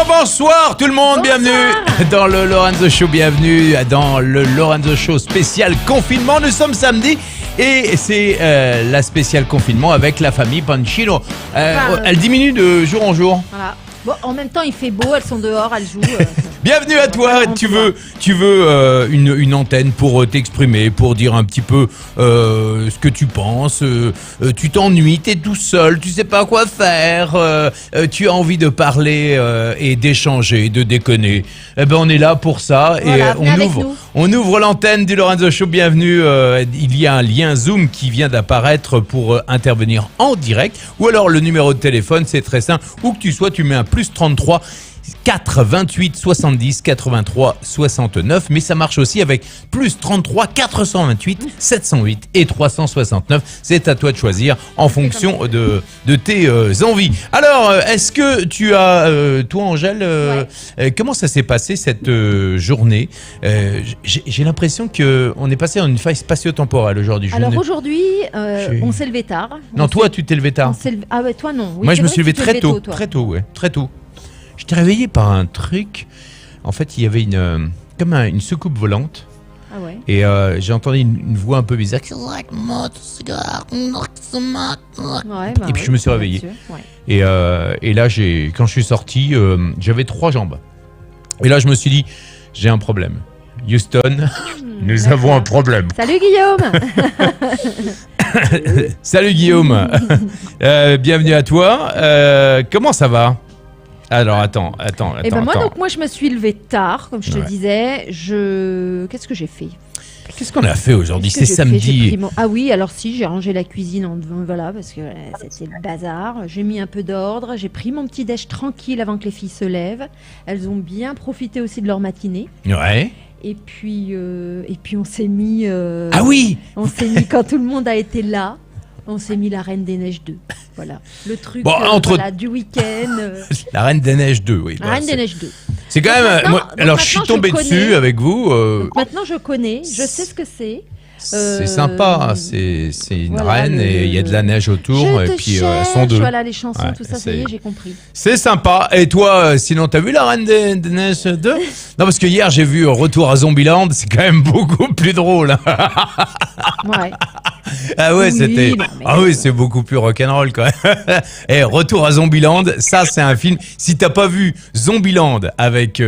Bonsoir tout le monde, bienvenue dans le Lorenzo Show, bienvenue dans le Lorenzo Show spécial confinement. Nous sommes samedi et c'est la spéciale confinement avec la famille Pancino. Elle diminue de jour en jour. Voilà. Bon, en même temps, il fait beau, elles sont dehors, elles jouent. Bienvenue à toi. Tu veux une antenne pour t'exprimer, pour dire un petit peu ce que tu penses. Tu t'ennuies, t'es tout seul, tu sais pas quoi faire. Tu as envie de parler et d'échanger, de déconner. Eh ben, on est là pour ça. Voilà, Et on ouvre l'antenne du Lorenzo Show. Bienvenue. Il y a un lien Zoom qui vient d'apparaître pour intervenir en direct. Ou alors le numéro de téléphone, c'est très simple. Où que tu sois, tu mets un plus 33 4 28 70 83 69, mais ça marche aussi avec plus 33 428 708 et 369. C'est à toi de choisir en fonction de tes envies. Alors, est-ce que tu as, toi Angèle, comment ça s'est passé cette journée? J'ai l'impression qu'on est passé dans une faille spatio-temporelle aujourd'hui. Alors aujourd'hui, on s'est levé tard. Non, toi tu t'es levé tard. Ah ouais, toi non. Oui, moi je me suis levé très tôt, toi. très tôt. Je t'ai réveillé par un truc. En fait, il y avait une soucoupe volante. Ah ouais. Et j'ai entendu une voix un peu bizarre. Et puis je me suis réveillé. Ouais. Et là, quand je suis sorti, j'avais 3 jambes. Et là, je me suis dit, j'ai un problème. Houston, nous avons un problème. Salut Guillaume. Salut Guillaume. Bienvenue à toi. Comment ça va ? Alors attends. Et ben moi je me suis levée tard, comme je te disais. Qu'est-ce que j'ai fait ? Qu'est-ce qu'on a fait aujourd'hui ? C'est samedi. Ah oui, alors si, j'ai rangé la cuisine voilà, parce que c'était le bazar. J'ai mis un peu d'ordre. J'ai pris mon petit déj tranquille avant que les filles se lèvent. Elles ont bien profité aussi de leur matinée. Ouais. Et puis on s'est mis. Ah oui. On s'est mis quand tout le monde a été là. On s'est mis la Reine des Neiges 2. Voilà. Le truc du week-end. La Reine des Neiges 2, oui. La Reine des Neiges 2. C'est quand même. Alors, je suis tombé dessus avec vous. Maintenant, je connais. Je sais ce que c'est. C'est sympa. C'est une reine et il y a de la neige autour. Et puis, elles sont deux. Voilà, les chansons, tout ça, ça y est, j'ai compris. C'est sympa. Et toi, sinon, t'as vu la Reine des Neiges 2 ? Non, parce que hier, j'ai vu Retour à Zombieland. C'est quand même beaucoup plus drôle. Ouais. Ah ouais, c'était. Ah oui, c'est beaucoup plus rock'n'roll quand même. Et Retour à Zombieland, ça c'est un film. Si t'as pas vu Zombieland avec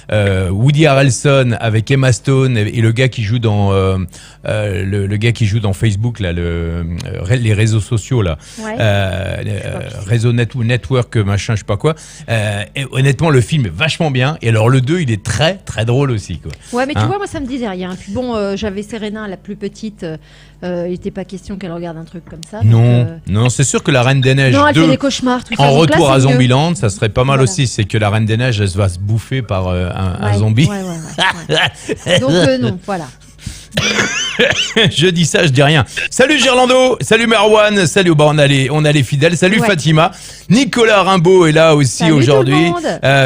Woody Harrelson, avec Emma Stone et le gars qui joue dans le gars qui joue dans Facebook là, les réseaux sociaux là, réseau network machin, je sais pas quoi. Et honnêtement, le film est vachement bien. Et alors le 2, il est très très drôle aussi quoi. Ouais, mais tu vois, moi ça me disait rien. Puis bon, j'avais Serena, la plus petite. Il n'était pas question qu'elle regarde un truc comme ça. Non, c'est sûr que la Reine des Neiges 2, elle fait des cauchemars, tout ça. En Retour à Zombieland, ça serait pas mal aussi. C'est que la Reine des Neiges, elle va se bouffer par un zombie. Ouais. Donc non, voilà. Je dis ça, je dis rien. Salut Gerlando, salut Merwan, salut, on a les fidèles, salut Fatima. Nicolas Rimbaud est là aussi salut aujourd'hui.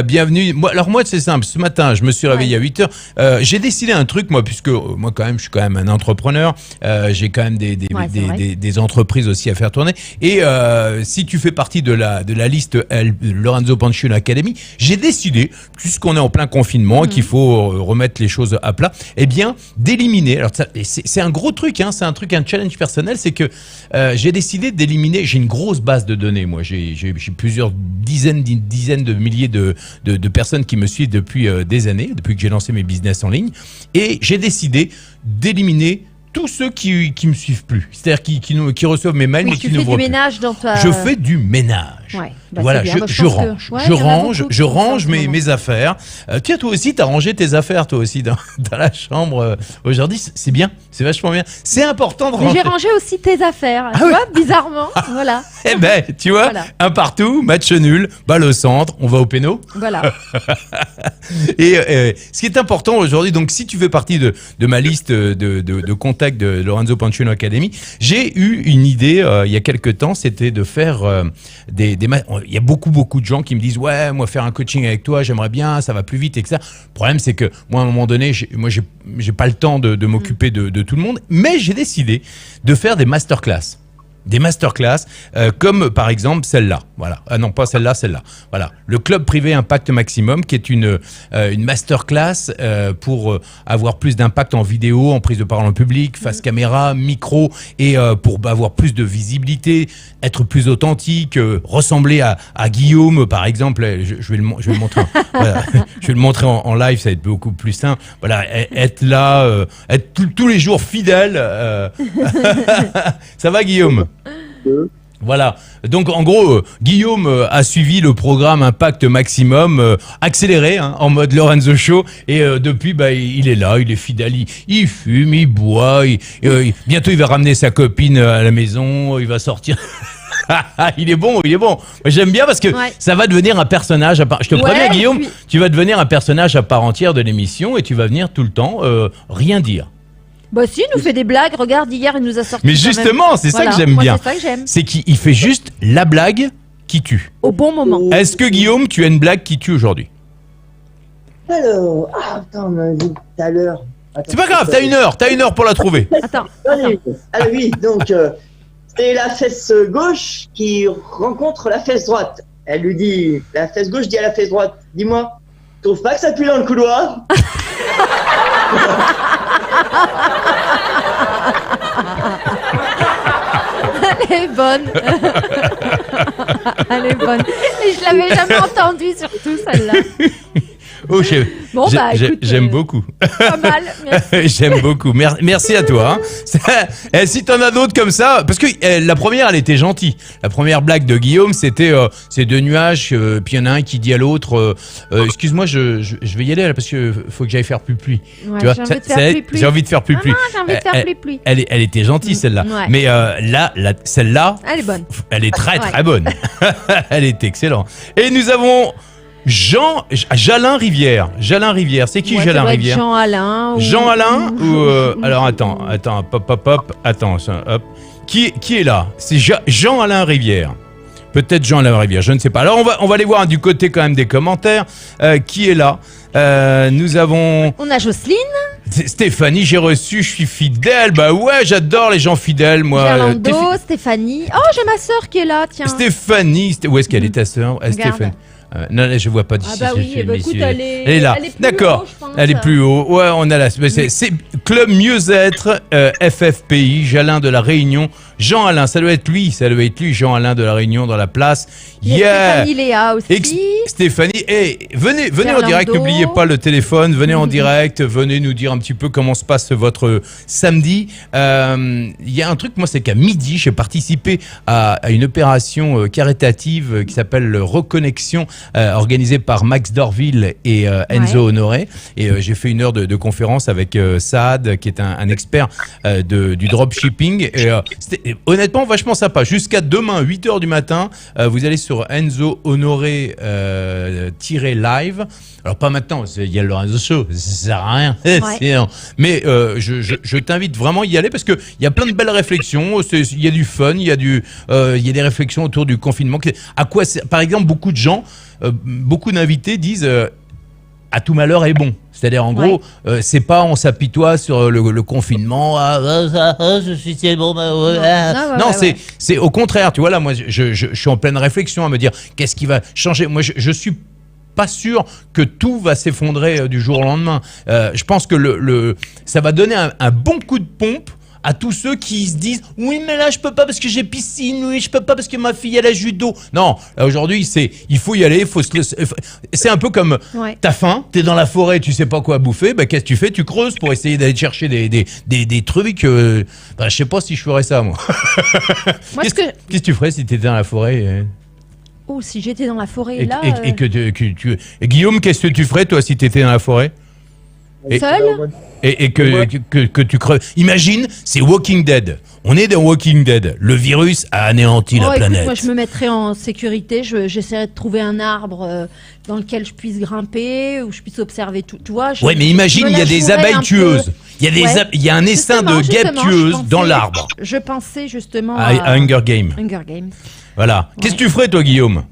Bienvenue. Moi c'est simple, ce matin je me suis réveillé à 8h. J'ai décidé un truc moi, puisque moi quand même je suis quand même un entrepreneur. J'ai quand même des entreprises aussi à faire tourner. Et si tu fais partie de la liste Lorenzo Pancino Academy, j'ai décidé, puisqu'on est en plein confinement, qu'il faut remettre les choses à plat, eh bien d'éliminer. Alors c'est un gros truc, hein, c'est un challenge personnel, c'est que j'ai décidé d'éliminer. J'ai une grosse base de données, moi. J'ai plusieurs dizaines de milliers de personnes qui me suivent depuis des années, depuis que j'ai lancé mes business en ligne, et j'ai décidé d'éliminer tous ceux qui me suivent plus, c'est-à-dire qui reçoivent mes mails mais qui n'ouvrent plus. Ménage dans ta... Je fais du ménage. Ouais, voilà, je range mes affaires. Tiens, toi aussi, t'as rangé tes affaires, toi aussi, dans la chambre aujourd'hui. C'est bien, c'est vachement bien. C'est important de ranger. J'ai rangé aussi tes affaires, tu vois, bizarrement, voilà. Eh ben, tu vois, un partout, match nul, balle au centre, on va au péno. Voilà. Et ce qui est important aujourd'hui, donc si tu fais partie de ma liste de contacts de Lorenzo Pancino Academy, j'ai eu une idée il y a quelques temps, c'était de faire il y a beaucoup de gens qui me disent ouais, moi faire un coaching avec toi, j'aimerais bien, ça va plus vite, etc. Le problème c'est que moi à un moment donné, j'ai pas le temps de m'occuper de tout le monde, mais j'ai décidé de faire des masterclass. des masterclass, comme par exemple celle-là. Voilà. Ah non, pas celle-là, celle-là. Voilà. Le club privé Impact Maximum, qui est une masterclass pour avoir plus d'impact en vidéo, en prise de parole en public, face caméra, micro, et pour avoir plus de visibilité, être plus authentique, ressembler à Guillaume, par exemple. Je vais le montrer. Voilà. Je vais le montrer en live, ça va être beaucoup plus simple. Voilà, être là, être tous les jours fidèle. Ça va, Guillaume? Voilà. Donc, en gros, Guillaume a suivi le programme Impact Maximum accéléré, en mode Lorenzo Show. Et depuis, il est là, il est fidèle, il fume, il boit. Bientôt, il va ramener sa copine à la maison, il va sortir. Il est bon. J'aime bien parce que ça va devenir un personnage à part. Je te préviens, Guillaume, tu vas devenir un personnage à part entière de l'émission et tu vas venir tout le temps rien dire. Bah si, il nous fait des blagues. Regarde, hier, il nous a sorti. Mais justement, c'est ça que j'aime bien. C'est ça que j'aime. C'est qu'il fait juste la blague qui tue. Au bon moment. Est-ce que, Guillaume, tu as une blague qui tue aujourd'hui? Alors, attends, on m'a dit tout à l'heure. C'est pas grave, t'as une heure pour la trouver. Attends. Ah oui, donc, c'est la fesse gauche qui rencontre la fesse droite. Elle lui dit, la fesse gauche dit à la fesse droite, dis-moi, tu trouves pas que ça pue dans le couloir? Elle est bonne. Elle est bonne. Et je l'avais jamais entendue, surtout celle-là. Oh, écoute, j'aime beaucoup. Pas mal, merci. J'aime beaucoup. Merci à toi. Si t'en as d'autres comme ça, parce que la première, elle était gentille. La première blague de Guillaume, c'était ces deux nuages, puis il y en a un qui dit à l'autre, excuse-moi, je vais y aller là, parce que faut que j'aille faire pluie. Ouais, tu vois, j'ai envie de faire pluie. J'ai envie de faire pluie. Elle était gentille celle-là. Ouais. Mais celle-là, elle est bonne. Elle est très bonne. Elle est excellente. Et nous avons Jalin Rivière. C'est qui Jalin Rivière? Jean-Alain. Jean-Alain ou alors attends, attends, hop. Qui est là? C'est Jean-Alain Rivière. Peut-être Jean-Alain Rivière, je ne sais pas. Alors on va aller voir du côté quand même des commentaires. Qui est là? Nous avons. On a Jocelyne. Stéphanie, j'ai reçu, je suis fidèle. Bah ouais, j'adore les gens fidèles, moi. Gerlando, Stéphanie. Oh, j'ai ma sœur qui est là, tiens. Stéphanie, où est-ce qu'elle est ta sœur? Stéphanie. Non, je vois pas d'ici. Ah bah oui, écoute, elle est là. D'accord. Elle est plus haut. Ouais, on a la. C'est Club Mieux-être FFPI, Jalin de la Réunion. Jean-Alain, ça doit être lui, Jean-Alain de la Réunion dans la place. Stéphanie Léa aussi. Stéphanie, venez en direct, n'oubliez pas le téléphone, venez en direct, venez nous dire un petit peu comment se passe votre samedi. Il y a un truc, moi, c'est qu'à midi, j'ai participé à une opération caritative qui s'appelle Reconnexion, organisée par Max Dorville et Enzo Honoré. Et j'ai fait une heure de conférence avec Saad, qui est un expert du dropshipping. Et c'était honnêtement vachement sympa. Jusqu'à demain, 8h du matin, vous allez sur Enzo Honoré -live. Alors pas maintenant, il y a le Lorenzo Show, ça sert à rien. Mais je t'invite vraiment à y aller parce que il y a plein de belles réflexions. Il y a du fun, il y a des réflexions autour du confinement. Par exemple, beaucoup de gens, beaucoup d'invités disent à tout malheur est bon. C'est-à-dire, en gros, c'est pas on s'apitoie sur le confinement. Je suis tellement non, c'est au contraire. Tu vois, là, moi, je suis en pleine réflexion à me dire qu'est-ce qui va changer. Moi, je suis pas sûr que tout va s'effondrer du jour au lendemain. Je pense que ça va donner un bon coup de pompe à tous ceux qui se disent « Oui, mais là, je peux pas parce que j'ai piscine. Oui, je peux pas parce que ma fille, elle a judo. » Non, aujourd'hui, il faut y aller. C'est un peu comme t'as faim, t'es dans la forêt, tu sais pas quoi bouffer. Bah, qu'est-ce que tu fais? Tu creuses pour essayer d'aller chercher des trucs. Je sais pas si je ferais ça, moi. Qu'est-ce que tu ferais si t'étais dans la forêt? Oh, si j'étais dans la forêt, et Guillaume, qu'est-ce que tu ferais, toi, si t'étais dans la forêt? Seul? Et que tu creuses. Imagine, c'est Walking Dead. On est dans Walking Dead. Le virus a anéanti la planète. Écoute, moi, je me mettrais en sécurité. J'essaierais de trouver un arbre dans lequel je puisse grimper, où je puisse observer tout. Tu vois, mais imagine, il y a des abeilles tueuses. Il y a un essaim de guêpes tueuses dans l'arbre. Je pensais justement à Hunger Games. Voilà. Qu'est-ce que tu ferais, toi, Guillaume?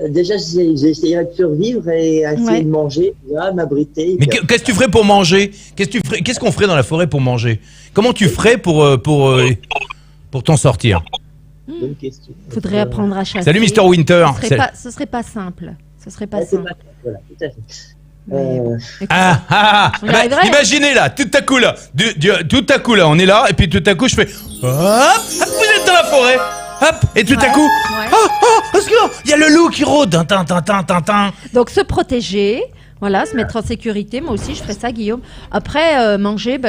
Déjà, j'essayerais de survivre et essayer de manger, m'abriter. Mais qu'est-ce que tu ferais pour manger? Qu'est-ce qu'on ferait dans la forêt pour manger? Comment tu ferais pour pour t'en sortir? Bonne question. Faudrait apprendre à chasser. Salut Mr. Winter. Ce serait pas simple. Ce serait pas Ouais, simple. Voilà, tout à fait. Imaginez là, tout à coup là, on est là, et puis tout à coup je fais, hop, vous êtes dans la forêt, hop, et tout à coup, parce que il y a le loup qui rôde, tin. Donc se protéger, voilà, se mettre en sécurité. Moi aussi, je ferais ça, Guillaume. Après, manger,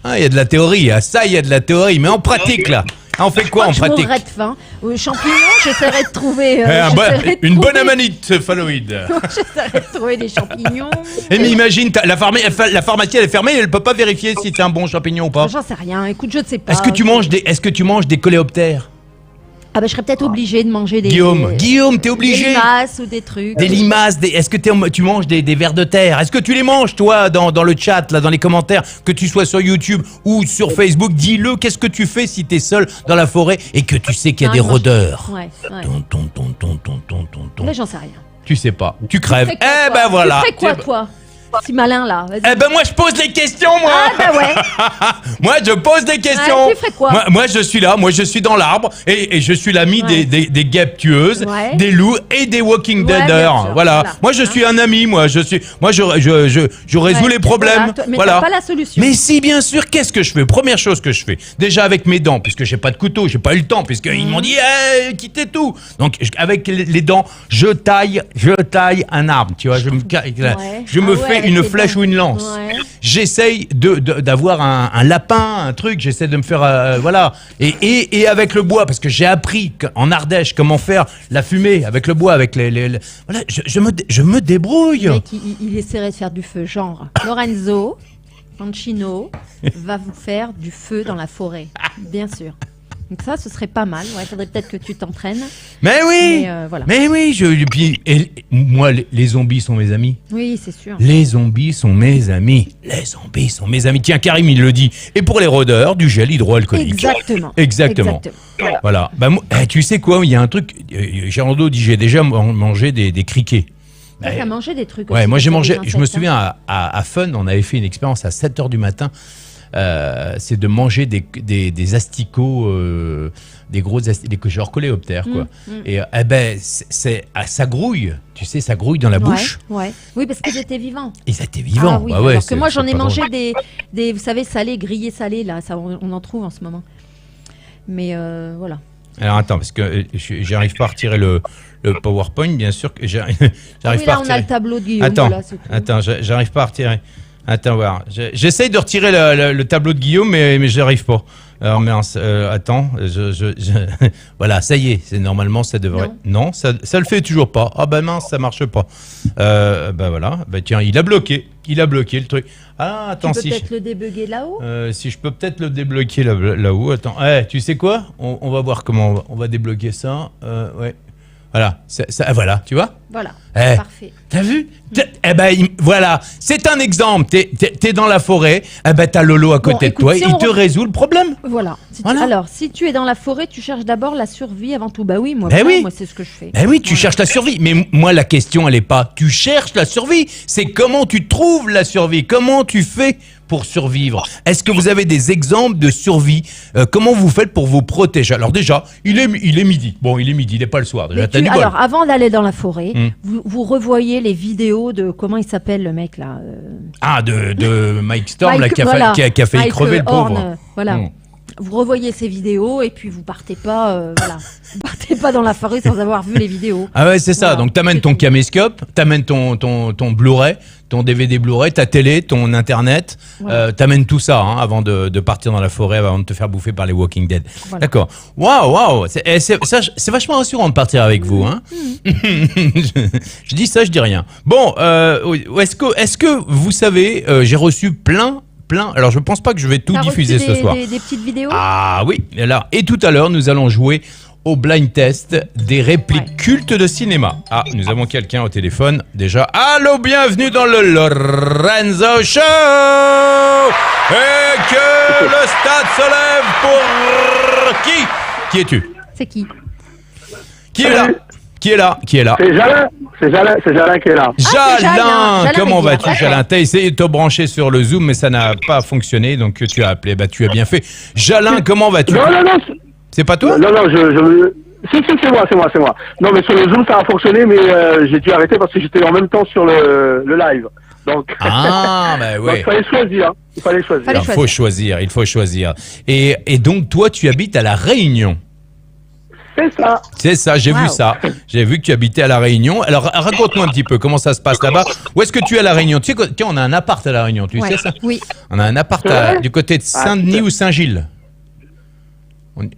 Ah, il y a de la théorie, il y a de la théorie, mais en pratique là. On fait quoi en pratique? Je mourrais de faim. Champignons, j'essaierai de trouver. Une bonne amanite phalloïde. J'essaierai de trouver des champignons. Et mais imagine, la pharmacie elle est fermée, elle peut pas vérifier si c'est un bon champignon ou pas. J'en sais rien. Écoute, je ne sais pas. Est-ce que tu manges des coléoptères? Ah je serais peut-être obligée de manger des... Guillaume, t'es obligé? Des limaces ou des trucs. Des limaces, est-ce que tu manges des vers de terre? Est-ce que tu les manges, toi, dans le chat, là, dans les commentaires, que tu sois sur YouTube ou sur Facebook? Dis-le, qu'est-ce que tu fais si t'es seul dans la forêt et que tu sais qu'il y a des rôdeurs? Ouais. Ton. Là, j'en sais rien. Tu sais pas, tu crèves. Voilà. Tu fais quoi, toi? Si malin là. Moi je pose les questions, moi. Ouais. Moi je pose des questions. Tu ferais quoi? Moi je suis là, moi je suis dans l'arbre et je suis l'ami des guêpes tueuses, des loups et des walking deaders. Voilà. Moi je suis un ami, je résous les problèmes. Mais t'as pas la solution. Mais si, bien sûr, qu'est-ce que je fais? Première chose que je fais, déjà avec mes dents, puisque j'ai pas de couteau, j'ai pas eu le temps, puisqu'ils m'ont dit quittez tout. Donc avec les dents, je taille un arbre, tu vois, je me fais une flèche ou une lance. J'essaye d'avoir un lapin, un truc, j'essaie de me faire voilà. Et avec le bois, parce que j'ai appris en Ardèche comment faire la fumée avec le bois, avec les voilà, je me débrouille. Le mec, il essaierait de faire du feu, genre Lorenzo Pancino va vous faire du feu dans la forêt, bien sûr. Donc ça, ce serait pas mal. Ouais, faudrait peut-être que tu t'entraînes. Mais oui. Voilà. Mais oui, moi, les zombies sont mes amis. Oui, c'est sûr. Les zombies sont mes amis. Les zombies sont mes amis. Tiens, Karim, il le dit. Et pour les rôdeurs, du gel hydroalcoolique. Exactement. Voilà. Tu sais quoi, il y a un truc. Gérando dit, j'ai déjà mangé des criquets. T'as mangé des trucs. Ouais, moi j'ai mangé. Je me souviens à Fun, on avait fait une expérience à 7h du matin. C'est de manger des asticots, des gros asticots, genre coléoptères, quoi. Et ça grouille, tu sais, ça grouille dans la bouche. Oui, parce qu'ils étaient vivants. Ils étaient vivants. Oui, alors que moi j'en ai mangé des, vous savez, salés, grillés salés, là, ça, on en trouve en ce moment. Mais voilà. Alors attends, parce que j'arrive pas à retirer le PowerPoint, bien sûr que j'arrive pas à retirer. Là, on a le tableau de Guillaume. Attends, j'arrive pas à retirer. Attends, voir. J'essaye de retirer le tableau de Guillaume, mais j'y arrive pas. Alors, attends, voilà, ça y est, normalement, ça devrait... Non, ça le fait toujours pas. Ah ben mince, ça marche pas. Voilà, tiens, il a bloqué le truc. Ah, attends, tu peux peut-être le débugger là-haut. Si je peux peut-être le débloquer là-haut. Attends, tu sais quoi, on va voir comment on va débloquer ça. Ouais. Voilà, voilà, tu vois? Voilà, parfait. T'as vu? Voilà, c'est un exemple. T'es dans la forêt, t'as Lolo à côté de toi, il te résout le problème. Voilà. Alors, si tu es dans la forêt, tu cherches d'abord la survie avant tout. Bah oui, moi c'est ce que je fais. Tu cherches la survie. Mais moi, la question, elle est pas tu cherches la survie, c'est comment tu trouves la survie, comment tu fais pour survivre. Est-ce que vous avez des exemples de survie? Comment vous faites pour vous protéger? Alors déjà, il est midi. Bon, il est midi, il n'est pas le soir. Déjà, alors, avant d'aller dans la forêt, vous revoyez les vidéos de... Comment il s'appelle, le mec, là de Mike Storm, qui a failli crever, le pauvre. Voilà. Vous revoyez ces vidéos et puis vous partez pas, vous partez pas dans la forêt sans avoir vu les vidéos. Ah ouais, c'est ça. Voilà. Donc t'amènes ton caméscope, t'amènes ton Blu-ray, ton DVD Blu-ray, ta télé, ton internet, t'amènes tout ça avant de partir dans la forêt, avant de te faire bouffer par les Walking Dead. Voilà. D'accord. Waouh. C'est vachement rassurant de partir avec vous. Hein. Je dis ça, je dis rien. Bon, est-ce que vous savez, j'ai reçu plein. Alors, je pense pas que je vais tout diffuser ce soir. Des petites vidéos? Ah oui. Et tout à l'heure, nous allons jouer au blind test des répliques cultes de cinéma. Ah, nous avons quelqu'un au téléphone déjà. Allô, bienvenue dans le Lorenzo Show. Et que le stade se lève pour qui? Qui es-tu? C'est qui? Qui est là? C'est Jean. c'est Jalin qui est là. Jalin, comment Média, vas-tu, Jalin? T'as essayé de te brancher sur le Zoom, mais ça n'a pas fonctionné, donc tu as appelé. Bah, tu as bien fait. Jalin, comment vas-tu? Non, C'est pas toi? Non, si, c'est moi. Non, mais sur le Zoom, ça a fonctionné, mais j'ai dû arrêter parce que j'étais en même temps sur le live. Donc, bah donc, ouais. il fallait choisir. Il faut choisir. Et donc, toi, tu habites à La Réunion. C'est ça. J'ai vu ça. J'ai vu que tu habitais à La Réunion. Alors, raconte-moi un petit peu comment ça se passe là-bas. Où est-ce que tu es à La Réunion? Tu sais, tiens, on a un appart à La Réunion, tu sais ça? Oui. On a un appart du côté de Saint-Denis ou Saint-Gilles. Mais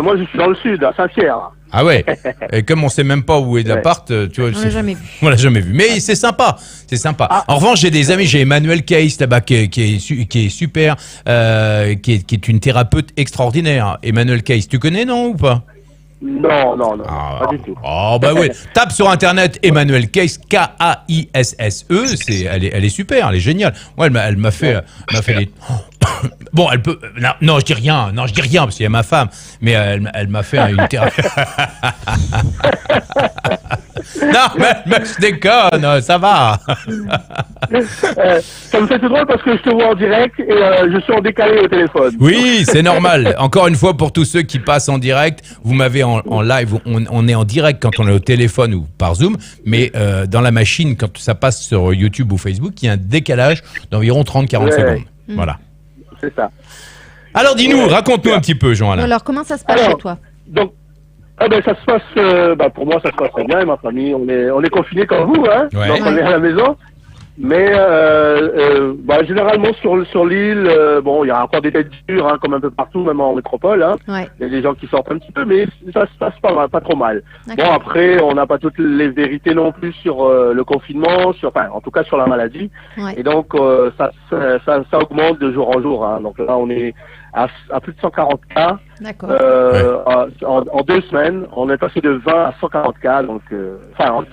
moi, je suis dans le sud, à Saint-Pierre. Ah ouais. Et comme on sait même pas où est l'appart, tu vois, On l'a jamais vu. On l'a jamais vu. Mais c'est sympa. En revanche, j'ai des amis. J'ai Emmanuel Case là-bas qui est super, qui est une thérapeute extraordinaire. Emmanuel Case, tu connais, non, ou pas? Non, pas du tout. Oh bah oui. Tape sur internet Emmanuel Case, K-A-I-S-S-E. Elle est super, elle est géniale. Ouais, elle m'a fait les. Bon, elle peut. Non, je dis rien parce qu'il y a ma femme. Mais elle m'a fait une thérapie. Non, mais je déconne, ça va. Ça me fait tout drôle parce que je te vois en direct et je suis en décalé au téléphone. Oui, c'est normal. Encore une fois, pour tous ceux qui passent en direct, vous m'avez en live. On est en direct quand on est au téléphone ou par Zoom, mais dans la machine, quand ça passe sur YouTube ou Facebook, il y a un décalage d'environ 30-40 secondes. Voilà. C'est ça. Alors dis-nous, raconte-nous un petit peu, Jean-Alain. Alors, comment ça se passe chez toi? Donc, ça se passe, pour moi, ça se passe très bien. Et ma famille, on est confinés comme vous, hein. Ouais. Donc, on est à la maison. Mais généralement sur l'île, il y a encore des têtes dures, hein, comme un peu partout, même en métropole. Hein. Ouais. Il y a des gens qui sortent un petit peu, mais ça se passe pas trop mal. D'accord. Bon, après, on n'a pas toutes les vérités non plus sur le confinement, en tout cas sur la maladie. Ouais. Et donc ça augmente de jour en jour. Hein. Donc là, on est à plus de 140 cas. D'accord. En 2 semaines, on est passé de 20 à 140 cas. Donc, en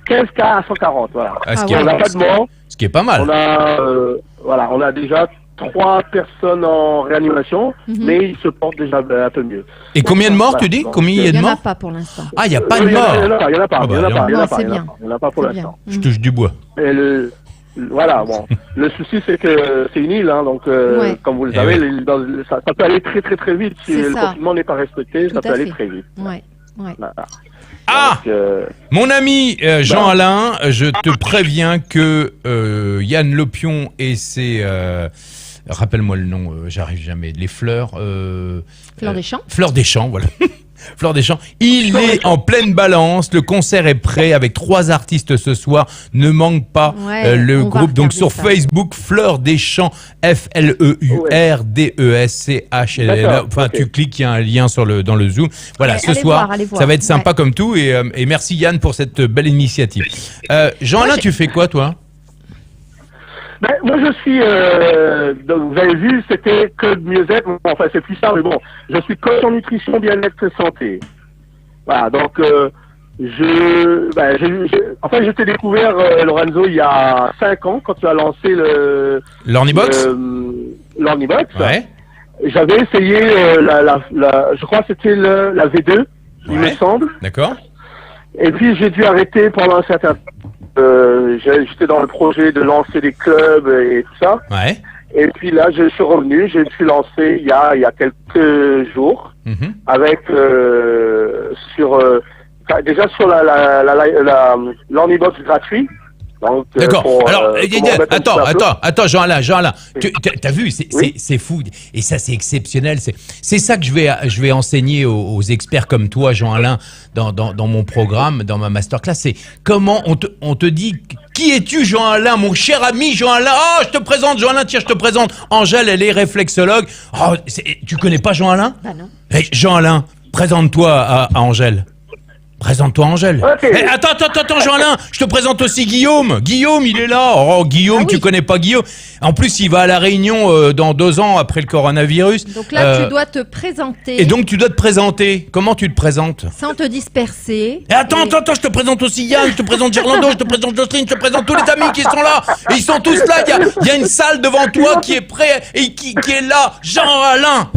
15 cas à 140, voilà. On n'a pas de mort. Ce qui est pas mal. On a déjà 3 personnes en réanimation, mais ils se portent déjà un peu mieux. Et combien de morts, tu dis? Combien il y a de morts? Il n'y en a pas pour l'instant. Ah, il n'y a pas de morts. Il n'y en a pas. Il n'y en a pas pour C'est l'instant. Je touche du bois. Et le souci, c'est que c'est une île, hein, donc comme vous le savez, ça peut aller très très très vite. Si le confinement n'est pas respecté, ça peut aller très vite. Ouais. Voilà. Ah, donc, mon ami Jean-Alain, je te préviens que Yann Lopion et ses... rappelle-moi le nom, j'arrive jamais. Les fleurs... Fleurs des Champs. Fleurs des Champs, voilà. Fleur des Champs. Il est en pleine balance. Le concert est prêt avec 3 artistes ce soir. Ne manque pas le groupe. Donc sur Facebook, Fleur des Champs, F-L-E-U-R-D-E-S-C-H. Enfin, tu cliques, il y a un lien dans le Zoom. Voilà, ce soir, ça va être sympa comme tout. Et merci Yann pour cette belle initiative. Jean-Alain, tu fais quoi, toi? Moi, je suis, donc, vous avez vu, c'était que de mieux-être, enfin, c'est plus ça, mais bon, je suis coach en nutrition, bien-être et santé. Voilà, donc, je t'ai découvert, Lorenzo, il y a 5 ans, quand tu as lancé l'Ornibox. L'Ornibox. Ouais. J'avais essayé, je crois que c'était la V2, il me semble. D'accord. Et puis, j'ai dû arrêter pendant un certain temps. J'étais dans le projet de lancer des clubs et tout ça. Ouais. Et puis là, je suis revenu, je me suis lancé il y a quelques jours avec déjà sur l'Ornibox gratuit. D'accord. Alors, attends, Jean-Alain, t'as vu, c'est fou et ça c'est exceptionnel. C'est ça que je vais enseigner aux experts comme toi, Jean-Alain, dans mon programme, dans ma masterclass. C'est comment on te dit qui es-tu, Jean-Alain, mon cher ami Jean-Alain. Oh, je te présente Jean-Alain. Tiens, je te présente Angèle, elle est réflexologue. Oh, tu connais pas Jean-Alain? Bah non. Hey, Jean-Alain, présente-toi à Angèle. Présente-toi Angèle. Okay. Hey, attends Jean-Alain, je te présente aussi Guillaume. Guillaume, il est là. Oh Guillaume, tu connais pas Guillaume. En plus, il va à La Réunion dans 2 ans après le coronavirus. Donc là, tu dois te présenter. Et donc tu dois te présenter. Comment tu te présentes? Sans te disperser. Et attends, je te présente aussi Yann, je te présente Gerlando, je te présente Jocelyne, je te présente tous les amis qui sont là. Et ils sont tous là. Il y a une salle devant toi qui est prête et qui est là. Jean-Alain.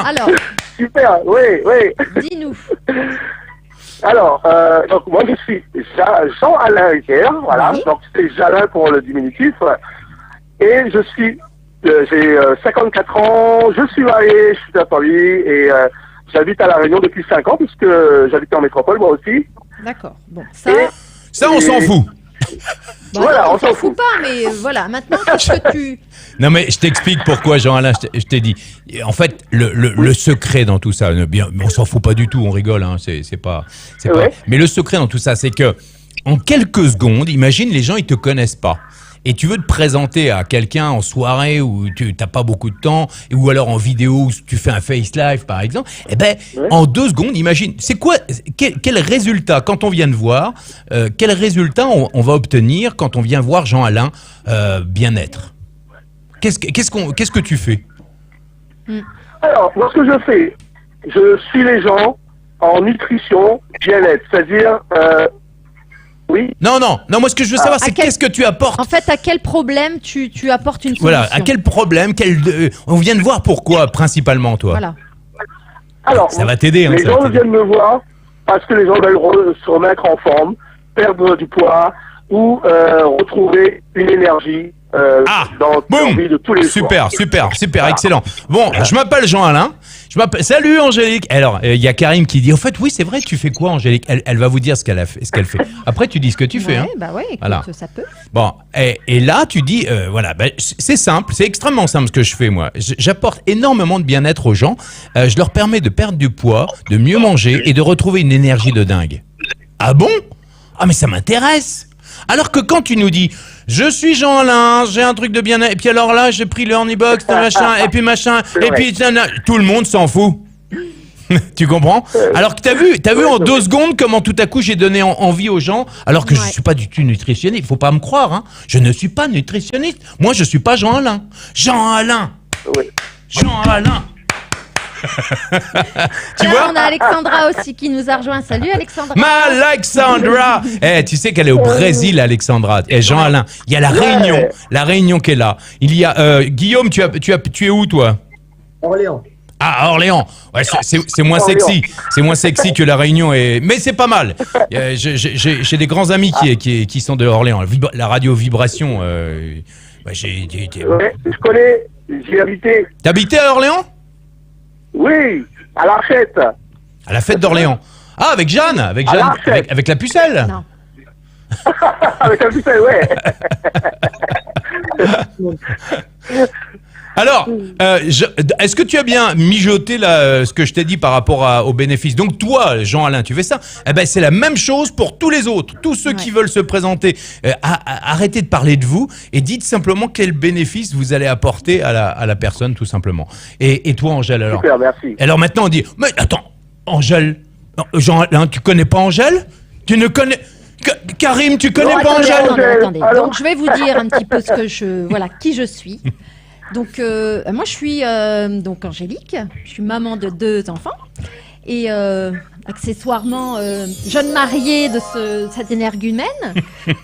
Alors, super, oui. Dis-nous. Alors, donc moi je suis Jean-Alain Riquer, voilà, Oui. donc c'est Jalin pour le diminutif, et j'ai 54 ans, je suis marié, je suis à Paris, et j'habite à La Réunion depuis 5 ans, puisque j'habite en métropole moi aussi. D'accord. Bon, ça. Et- Ça, on s'en fout. Bah Voilà, non, on s'en fout. pas, mais voilà. Maintenant, qu'est-ce que tu. Non, mais je t'explique pourquoi, Jean-Alain, je t'ai dit. En fait, le secret dans tout ça, bien, on s'en fout pas du tout, on rigole, hein, c'est pas. Ouais. Mais le secret dans tout ça, c'est que, en quelques secondes, imagine, les gens, ils te connaissent pas. Et tu veux te présenter à quelqu'un en soirée où tu n'as pas beaucoup de temps, ou alors en vidéo où tu fais un face live par exemple, eh ben, en 2 secondes, imagine, c'est quoi, quel résultat, quand on vient de voir, quel résultat on va obtenir quand on vient voir Jean-Alain bien-être? Qu'est-ce que tu fais? Alors, moi ce que je fais, je suis les gens en nutrition, bien-être, c'est-à-dire, oui, Non, moi ce que je veux savoir, c'est quel- qu'est-ce que tu apportes? En fait, à quel problème tu apportes une solution? Voilà, à quel problème, on vient de voir pourquoi principalement, toi? Voilà. alors, Ça va t'aider, hein, les ça va gens t'aider. viennent me voir parce que les gens veulent se remettre en forme, perdre du poids ou retrouver une énergie dans leur Boum, vie de tous les jours. super, excellent. Bon, je m'appelle Jean-Alain. Salut Angélique. Alors, il y a Karim qui dit, en fait, oui, c'est vrai, tu fais quoi, Angélique? Elle va vous dire ce qu'elle fait. Après, tu dis ce que tu fais. Ouais, Hein. bah ouais, écoute, Voilà. ça peut. Bon, et là, tu dis, voilà, ben, c'est simple, c'est extrêmement simple ce que je fais, moi. J'apporte énormément de bien-être aux gens. Je leur permets de perdre du poids, de mieux manger et de retrouver une énergie de dingue. Ah bon? Ah, mais ça m'intéresse. Alors que quand tu nous dis, je suis Jean-Alain, j'ai un truc de bien-être, et puis alors là, j'ai pris le Hornibox, machin, et puis tout le monde s'en fout. Tu comprends? Alors que t'as vu en 2 secondes comment tout à coup j'ai donné envie aux gens, alors que je Ouais. suis pas du tout nutritionniste. Il faut pas me croire, hein. Je ne suis pas nutritionniste. Moi, je suis pas Jean-Alain. Jean-Alain. Oui. Jean-Alain. Tu Là, vois? on a Alexandra aussi qui nous a rejoint. Salut Alexandra. Alexandra. Tu sais qu'elle est au Brésil, Alexandra. Et Jean-Alain. Il y a la Réunion qui est là. Il y a Guillaume. Tu es où toi? Orléans. Ah, à Orléans. Ouais, c'est moins Orléans. sexy. C'est moins sexy que la Réunion. Mais c'est pas mal. J'ai des grands amis qui sont de Orléans. La radio Vibration. Ouais, je connais, j'y habité. T'habitais à Orléans? Oui, à l'Archette. À la fête d'Orléans. Ah, avec Jeanne. Avec la pucelle. Non. Avec un putain, ouais. Alors, est-ce que tu as bien mijoté ce que je t'ai dit par rapport aux bénéfices? Donc toi, Jean-Alain, tu fais ça? Eh ben, c'est la même chose pour tous les autres. Tous ceux qui veulent se présenter, arrêtez de parler de vous et dites simplement quel bénéfice vous allez apporter à la personne, tout simplement. Et toi, Angèle, alors? Super, merci. Alors maintenant, on dit, mais attends, Angèle, Jean-Alain, tu connais pas Angèle? Tu ne connais... Karim, tu connais pas Angèle? Attendez. Alors Donc, je vais vous dire un petit peu qui je suis. Donc, moi, je suis donc Angélique. Je suis maman de 2 enfants. Et accessoirement, jeune mariée de cette énergumène.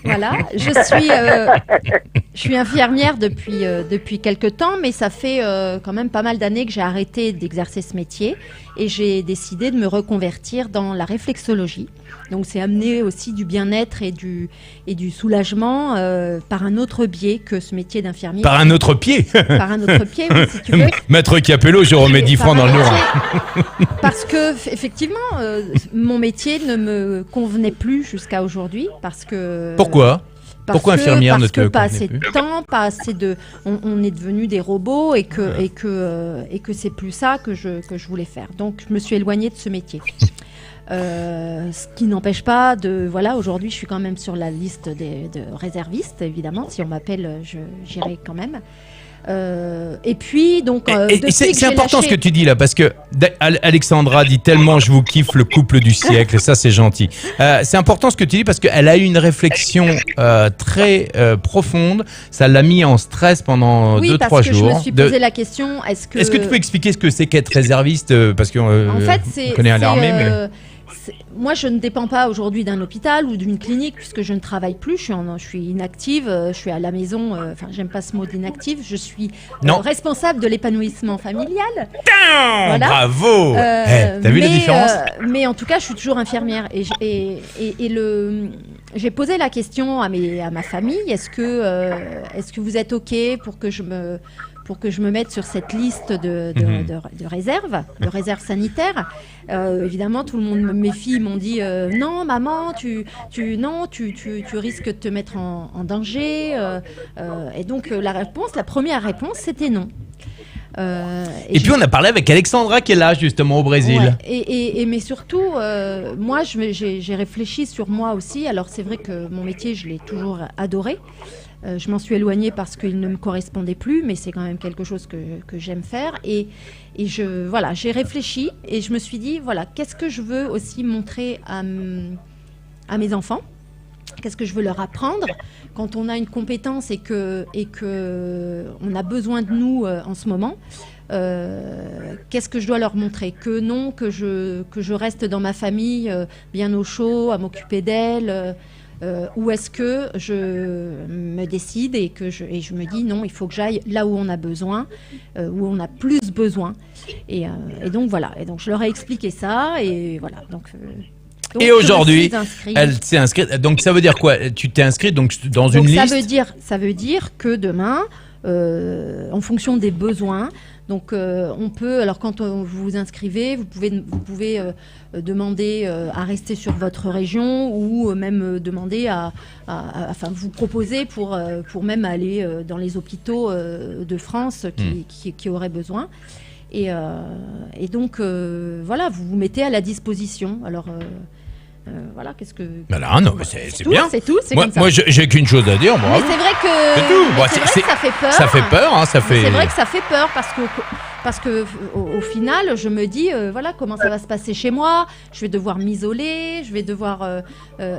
Voilà. Je suis infirmière depuis quelques temps, mais ça fait quand même pas mal d'années que j'ai arrêté d'exercer ce métier. Et j'ai décidé de me reconvertir dans la réflexologie. Donc, c'est amener aussi du bien-être et du soulagement par un autre biais que ce métier d'infirmier. Par un autre pied. Par un autre pied, oui, si tu veux. Maître Capello, je remets 10 francs dans le noir. Parce que, effectivement, mon métier ne me convenait plus jusqu'à aujourd'hui. Parce que. Pourquoi? Pourquoi infirmière ne te Parce que pas convenait assez plus de temps, pas assez de. On est devenus des robots et que c'est plus ça que je voulais faire. Donc, je me suis éloignée de ce métier. Ce qui n'empêche pas de... Voilà, aujourd'hui, je suis quand même sur la liste de réservistes, évidemment. Si on m'appelle, j'irai quand même. Et puis, donc... c'est important ce que tu dis là, parce que Alexandra dit tellement je vous kiffe le couple du siècle, et ça c'est gentil. C'est important ce que tu dis parce qu'elle a eu une réflexion très profonde, ça l'a mis en stress pendant 2-3 jours. Oui, parce que je me suis posé la question, est-ce que tu peux expliquer ce que c'est qu'être réserviste, parce qu'on en fait, connaît à l'armée, mais... moi, je ne dépends pas aujourd'hui d'un hôpital ou d'une clinique puisque je ne travaille plus. Je suis inactive. Je suis à la maison. Enfin, j'aime pas ce mot d'inactive. Je suis responsable de l'épanouissement familial. Voilà. Bravo. T'as vu la différence? Mais en tout cas, je suis toujours infirmière j'ai posé la question à ma famille. Est-ce que vous êtes OK pour que je me mette sur cette liste de réserve, de réserve sanitaire. Évidemment, tout le monde, mes filles m'ont dit non, maman, tu risques de te mettre en danger. Et donc la première réponse, c'était non. Et puis on a parlé avec Alexandra qui est là justement au Brésil. Ouais, mais surtout, moi j'ai réfléchi sur moi aussi. Alors c'est vrai que mon métier, je l'ai toujours adoré. Je m'en suis éloignée parce qu'il ne me correspondait plus, mais c'est quand même quelque chose que j'aime faire. Et j'ai réfléchi et je me suis dit, voilà, qu'est-ce que je veux aussi montrer à mes enfants? Qu'est-ce que je veux leur apprendre quand on a une compétence et que on a besoin de nous en ce moment? Qu'est-ce que je dois leur montrer? Que non, que je reste dans ma famille bien au chaud, à m'occuper d'elle. Ou est-ce que je me décide et je me dis non, il faut que j'aille là où on a besoin, où on a plus besoin. Et donc voilà. Et donc je leur ai expliqué ça et voilà. Donc et aujourd'hui, elle s'est inscrite. Donc ça veut dire quoi? Tu t'es inscrite donc dans une liste? Ça veut dire que demain, en fonction des besoins. Donc on peut, alors quand vous vous inscrivez, vous pouvez demander à rester sur votre région ou même demander enfin vous proposer pour même aller dans les hôpitaux de France qui auraient besoin. Et donc voilà, vous vous mettez à la disposition. Alors voilà, qu'est-ce que... Voilà, non, mais c'est bien. C'est tout, c'est moi, comme ça. Moi, j'ai qu'une chose à dire. Mais c'est vrai que... C'est tout. C'est vrai que ça fait peur. Ça fait peur, hein, ça fait... C'est vrai que ça fait peur parce que au final, je me dis, voilà, comment ça va se passer chez moi? Je vais devoir m'isoler, je vais devoir...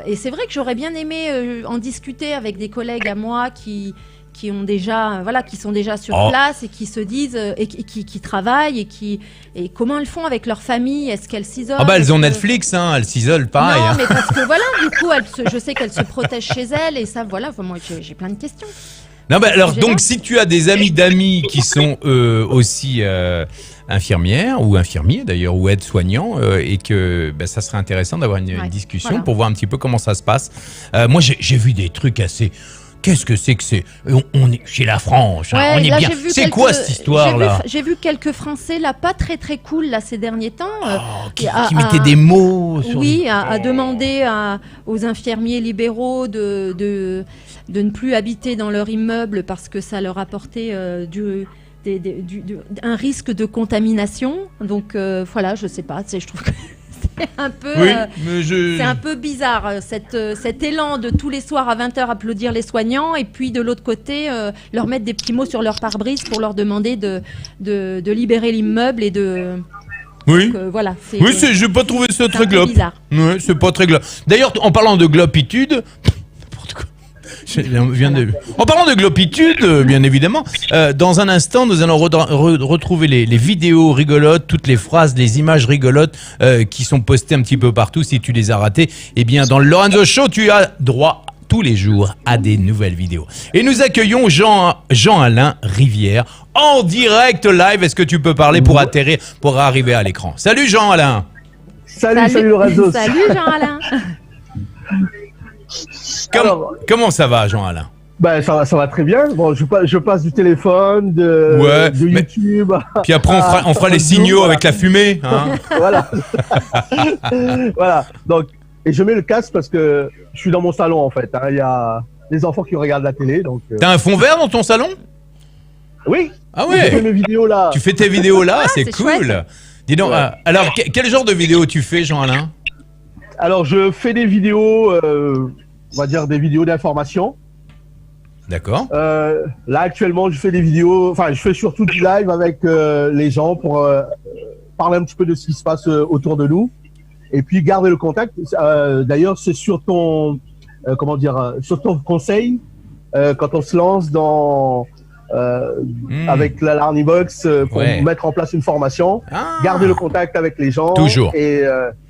et c'est vrai que j'aurais bien aimé en discuter avec des collègues à moi qui sont déjà sur place et qui se disent et qui travaillent et comment elles font avec leur famille? Est-ce qu'elles s'isolent? Elles ont Netflix, hein, elles s'isolent pareil. Non, mais parce que voilà, du coup, je sais qu'elles se protègent chez elles et ça, voilà, moi j'ai plein de questions. Non, alors donc si tu as des amis d'amis qui sont aussi infirmières ou infirmiers d'ailleurs ou aides-soignants et que ça serait intéressant d'avoir une discussion pour voir un petit peu comment ça se passe. Moi j'ai vu des trucs assez... Qu'est-ce que c'est que c'est? On est chez la France, hein, on est bien. C'est quoi cette histoire-là? J'ai vu quelques Français là, pas très très cool là ces derniers temps, qui mettaient des mots. Sur à demander aux infirmiers libéraux de ne plus habiter dans leur immeuble parce que ça leur apportait un risque de contamination. Donc voilà, je sais pas, je trouve que c'est un peu, c'est un peu bizarre cet élan de tous les soirs à 20h applaudir les soignants et puis de l'autre côté leur mettre des petits mots sur leur pare-brise pour leur demander de libérer l'immeuble et de... Oui. Donc, voilà. J'ai pas trouvé ce très globe. Bizarre. Ouais, c'est pas très globe. D'ailleurs, en parlant de glopitude. En parlant de glopitude, bien évidemment, dans un instant, nous allons retrouver les vidéos rigolotes, toutes les phrases, les images rigolotes qui sont postées un petit peu partout. Si tu les as ratées, eh bien, dans le Lorenzo Show, tu as droit tous les jours à des nouvelles vidéos. Et nous accueillons Jean-Alain Rivière en direct live. Est-ce que tu peux parler pour atterrir, pour arriver à l'écran? Salut Jean-Alain. Salut Lorenzo. Salut Jean-Alain. Comment ça va, Jean-Alain? Ça va très bien. Bon, je passe du téléphone, de YouTube. Puis après, on fera les signaux avec la fumée. Hein. Voilà. Voilà. Donc, et je mets le casque parce que je suis dans mon salon, en fait. Il y a des enfants qui regardent la télé. Donc. T'as un fond vert dans ton salon? Oui. Ah ouais. Je fais mes vidéos là. Tu fais tes vidéos là, c'est cool. Chouette. Dis donc, alors, quel genre de vidéos tu fais, Jean-Alain? Alors, je fais des vidéos, on va dire des vidéos d'information. D'accord. Là, actuellement, je fais des vidéos, je fais surtout du live avec les gens pour parler un petit peu de ce qui se passe autour de nous. Et puis, garder le contact. D'ailleurs, c'est sur ton, sur ton conseil, quand on se lance dans... avec la Larnibox pour mettre en place une formation, garder le contact avec les gens. Toujours. Et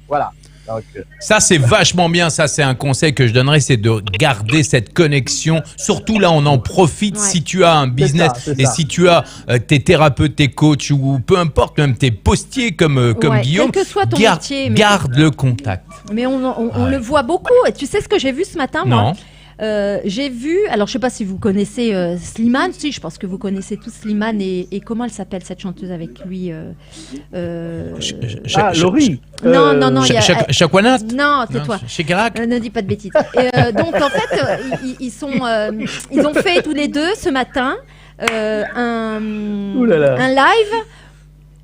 voilà. Ça, c'est vachement bien. Ça, c'est un conseil que je donnerais, c'est de garder cette connexion. Surtout là, on en profite si tu as un business c'est et ça. si tu as tes thérapeutes, tes coachs ou peu importe, même tes postiers comme Guillaume. Quel que soit ton métier. Garde le contact. Mais on le voit beaucoup. Et tu sais ce que j'ai vu ce matin, moi? Non. J'ai vu, alors je sais pas si vous connaissez Slimane, si je pense que vous connaissez tous Slimane et comment elle s'appelle cette chanteuse avec lui Laurie. Non, il y a- Chakwana. non, c'est toi. Chez Kerak. Ne dis pas de bêtises. Donc en fait, ils ont fait tous les deux ce matin un live.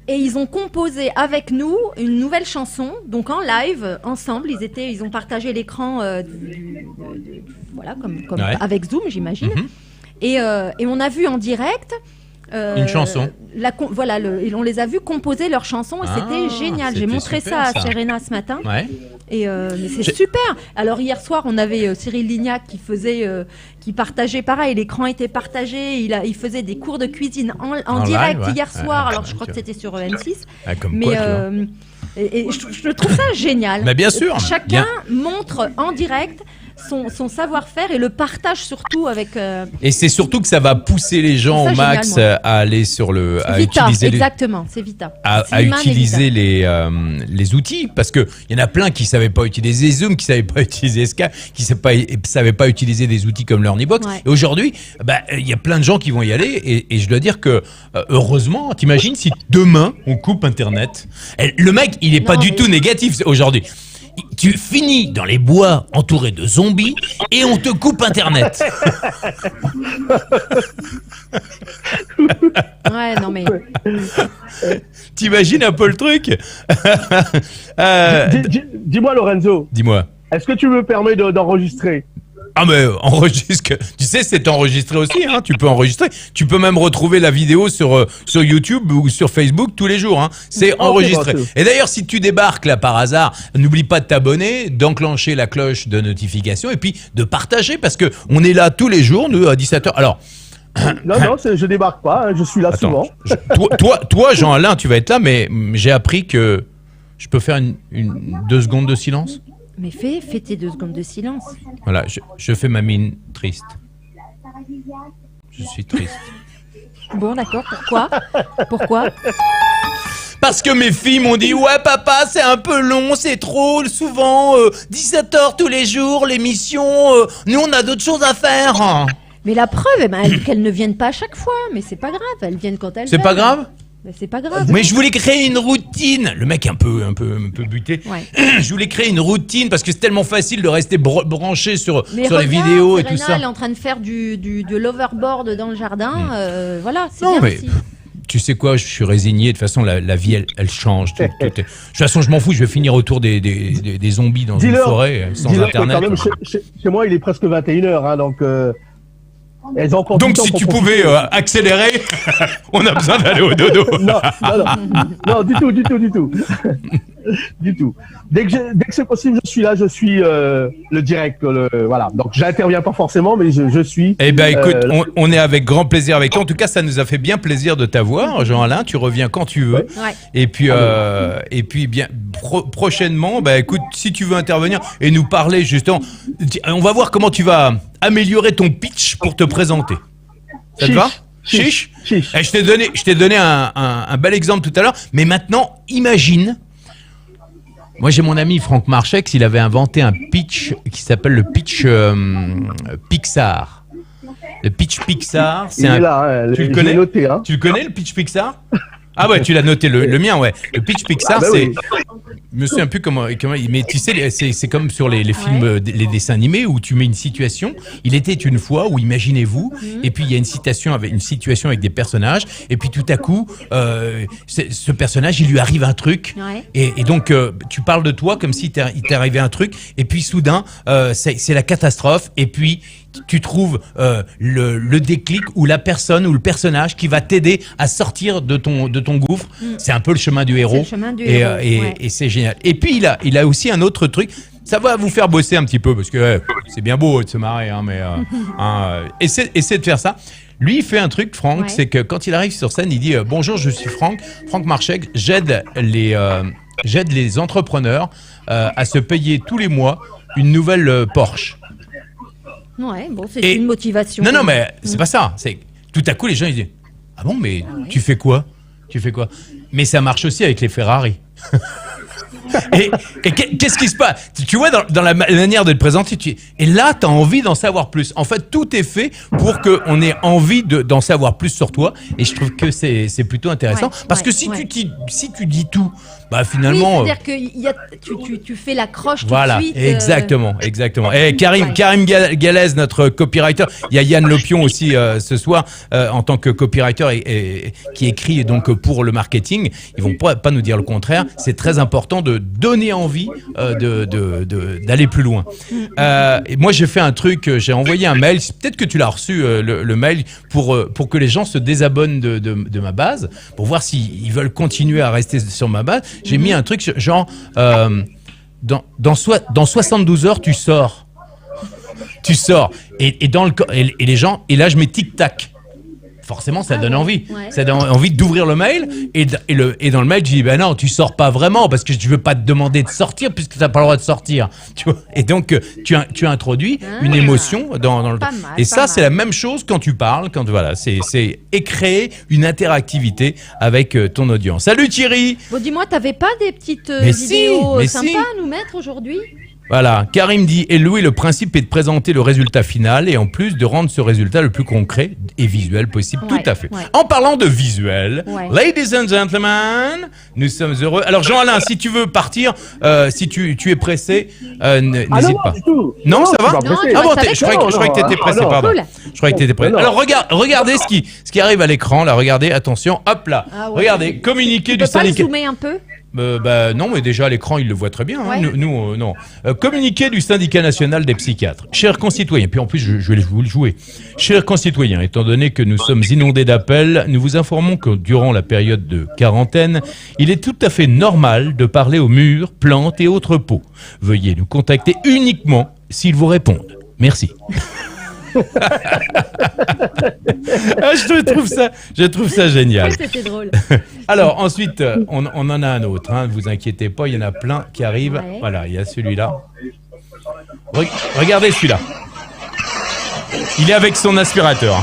Et ils ont composé avec nous une nouvelle chanson, donc en live, ensemble. Ils ont partagé l'écran, voilà, comme avec Zoom, j'imagine. Et on a vu en direct une chanson. On les a vus composer leur chanson et c'était génial. J'ai montré ça à Serena ce matin. Ouais. Mais c'est super. Alors hier soir, on avait Cyril Lignac qui partageait pareil. L'écran était partagé. Il faisait des cours de cuisine en direct live, hier soir. Alors je crois que c'était sur M6. Mais je trouve ça génial. Mais bien sûr. Chacun montre en direct son savoir-faire et le partage surtout avec. Et c'est surtout que ça va pousser les gens au max à aller sur Vita, exactement, c'est Vita. À utiliser les outils, parce que il y en a plein qui savaient pas utiliser Zoom, qui savaient pas utiliser Skype, qui savaient pas utiliser des outils comme LearnyBox. Ouais. Et aujourd'hui, il y a plein de gens qui vont y aller, et je dois dire que heureusement, t'imagines si demain on coupe Internet. Le mec, il est pas du tout négatif aujourd'hui. Tu finis dans les bois entouré de zombies et on te coupe Internet. Ouais, non mais... T'imagines un peu le truc? Dis-moi Lorenzo. Dis-moi. Est-ce que tu me permets d'enregistrer? Ah mais enregistre, tu sais c'est enregistré aussi, hein, tu peux enregistrer, tu peux même retrouver la vidéo sur YouTube ou sur Facebook tous les jours, hein. C'est enregistré. Et d'ailleurs si tu débarques là par hasard, n'oublie pas de t'abonner, d'enclencher la cloche de notification et puis de partager parce que on est là tous les jours, nous à 17h. Alors non, je débarque pas, hein, je suis là souvent. Toi Jean-Alain, tu vas être là, mais j'ai appris que je peux faire une 2 secondes de silence. Mais fais tes 2 secondes de silence. Voilà, je fais ma mine triste. Je suis triste. Bon, d'accord, pourquoi? Parce que mes filles m'ont dit « Ouais, papa, c'est un peu long, c'est trop, souvent, 17h tous les jours, l'émission, nous, on a d'autres choses à faire. » Mais la preuve, qu'elles ne viennent pas à chaque fois, mais c'est pas grave, elles viennent quand elles veulent. C'est pas grave ? Mais c'est pas grave. Mais je voulais créer une routine. Le mec un peu buté. Ouais. Je voulais créer une routine parce que c'est tellement facile de rester branché sur les vidéos et tout ça. Elle est en train de faire de l'overboard dans le jardin. Voilà, c'est bien aussi. Tu sais quoi, je suis résigné. De toute façon, la vie, elle change. De toute façon, je m'en fous. Je vais finir autour des zombies dans une forêt sans Internet. Quand même, chez moi, il est presque 21h. Hein, donc... Donc si tu pouvais accélérer, on a besoin d'aller au dodo. Non, du tout. Du tout. Dès que c'est possible, je suis là, je suis le direct. Voilà. Donc j'interviens pas forcément, mais je suis. Eh ben écoute, on est avec grand plaisir avec toi. En tout cas, ça nous a fait bien plaisir de t'avoir, Jean-Alain. Tu reviens quand tu veux. Ouais. Et puis bien prochainement, écoute, si tu veux intervenir et nous parler justement, on va voir comment tu vas améliorer ton pitch pour te présenter. Ça te va? Chiche. Je t'ai donné un bel exemple tout à l'heure, mais maintenant, imagine. Moi, j'ai mon ami Franck Marchex, il avait inventé un pitch qui s'appelle le pitch Pixar. Le pitch Pixar, c'est tu le connais? Noté, hein. Tu le connais, le pitch Pixar? Ah ouais, tu l'as noté, le mien, ouais. Le pitch Pixar, c'est... Oui. Je me souviens plus comment... Mais tu sais, c'est comme sur les films, les dessins animés où tu mets une situation. Il était une fois où, imaginez-vous, et puis il y a une situation avec des personnages, et puis tout à coup, ce personnage, il lui arrive un truc, et donc tu parles de toi comme si il t'est arrivé un truc, et puis soudain, c'est la catastrophe, et puis... tu trouves le déclic ou la personne ou le personnage qui va t'aider à sortir de ton gouffre. C'est un peu le chemin du héros. C'est le chemin du héros. Et c'est génial. Et puis il a aussi un autre truc. Ça va vous faire bosser un petit peu parce que c'est bien beau de se marrer, hein, mais essayez de faire ça. Lui, il fait un truc, Franck, c'est que quand il arrive sur scène, il dit « Bonjour, je suis Franck Marchex, j'aide j'aide les entrepreneurs à se payer tous les mois une nouvelle Porsche. Ouais, bon, c'est une motivation. Non, mais c'est pas ça. C'est tout à coup, les gens ils disent ah bon, mais tu fais quoi? Mais ça marche aussi avec les Ferrari. Et qu'est-ce qui se passe? Tu vois, dans la manière de te présenter, et là, tu as envie d'en savoir plus. En fait, tout est fait pour qu'on ait envie d'en savoir plus sur toi. Et je trouve que c'est plutôt intéressant. Parce que si tu dis tout, bah finalement... Oui, c'est-à-dire que tu fais l'accroche voilà, tout de suite. Exactement. Et Karim Galez, notre copywriter, il y a Yann Lopion aussi ce soir, en tant que copywriter qui écrit donc pour le marketing. Ils vont pas nous dire le contraire. C'est très important de donner envie d'aller plus loin. Et moi, j'ai fait un truc, j'ai envoyé un mail, peut-être que tu l'as reçu, le mail, pour que les gens se désabonnent de ma base, pour voir s'ils veulent continuer à rester sur ma base. J'ai mis un truc genre, dans 72 heures, tu sors. Et les gens, et là, je mets tic-tac. Forcément, ça donne envie. Ouais. Ça donne envie d'ouvrir le mail. Et dans le mail, je dis, ben non, tu sors pas vraiment parce que je veux pas te demander de sortir puisque tu n'as pas le droit de sortir. Tu vois, et donc, tu introduis une émotion dans le... Pas mal, et ça, c'est la même chose quand tu parles. Et créer une interactivité avec ton audience. Salut Thierry. Bon, dis-moi, t'avais pas des petites vidéos sympas à nous mettre aujourd'hui? Voilà, Karim dit, et Louis, le principe est de présenter le résultat final et en plus de rendre ce résultat le plus concret et visuel possible. Tout à fait. Ouais. En parlant de visuel, ladies and gentlemen, nous sommes heureux. Alors Jean-Alain, si tu veux partir, si tu es pressé, n'hésite pas. Non, ça va? Ah bon, je croyais que tu étais pressé, pardon. Je croyais que tu étais pressé. Alors regardez ce qui arrive à l'écran, là, regardez, attention, hop là. Regardez, communiqué du syndicat. Tu peux pas le zoomer un peu? Non, mais déjà à l'écran, il le voit très bien. Hein. Nous, non. Communiqué du syndicat national des psychiatres. Chers concitoyens, puis en plus, je vais vous le jouer. Chers concitoyens, étant donné que nous sommes inondés d'appels, nous vous informons que durant la période de quarantaine, il est tout à fait normal de parler aux murs, plantes et autres pots. Veuillez nous contacter uniquement s'ils vous répondent. Merci. Je trouve ça génial. Oui, c'était drôle. Alors ensuite, on en a un autre. Ne vous inquiétez pas, il y en a plein qui arrivent. Ouais. Voilà, il y a celui-là. Regardez celui-là. Il est avec son aspirateur.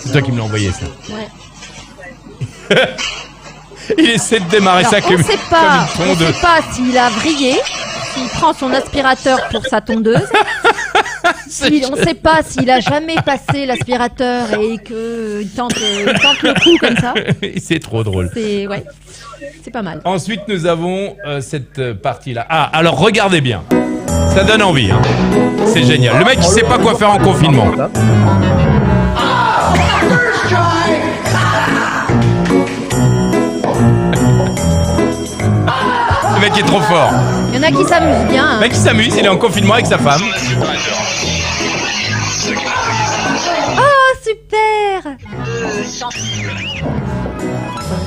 C'est toi qui me l'as envoyé ça. Ouais. Il essaie de démarrer ça comme une tondeuse. On ne sait pas s'il a vrillé, s'il prend son aspirateur pour sa tondeuse. On ne sait pas s'il a jamais passé l'aspirateur et qu'il tente le coup comme ça. C'est trop drôle. C'est pas mal. Ensuite, nous avons cette partie-là. Ah, alors regardez bien. Ça donne envie. Hein. C'est génial. Le mec, il sait pas quoi faire en confinement. Le mec est trop fort. Il y en a qui s'amusent bien. Hein. Le mec qui s'amuse, il est en confinement avec sa femme. Oh, super!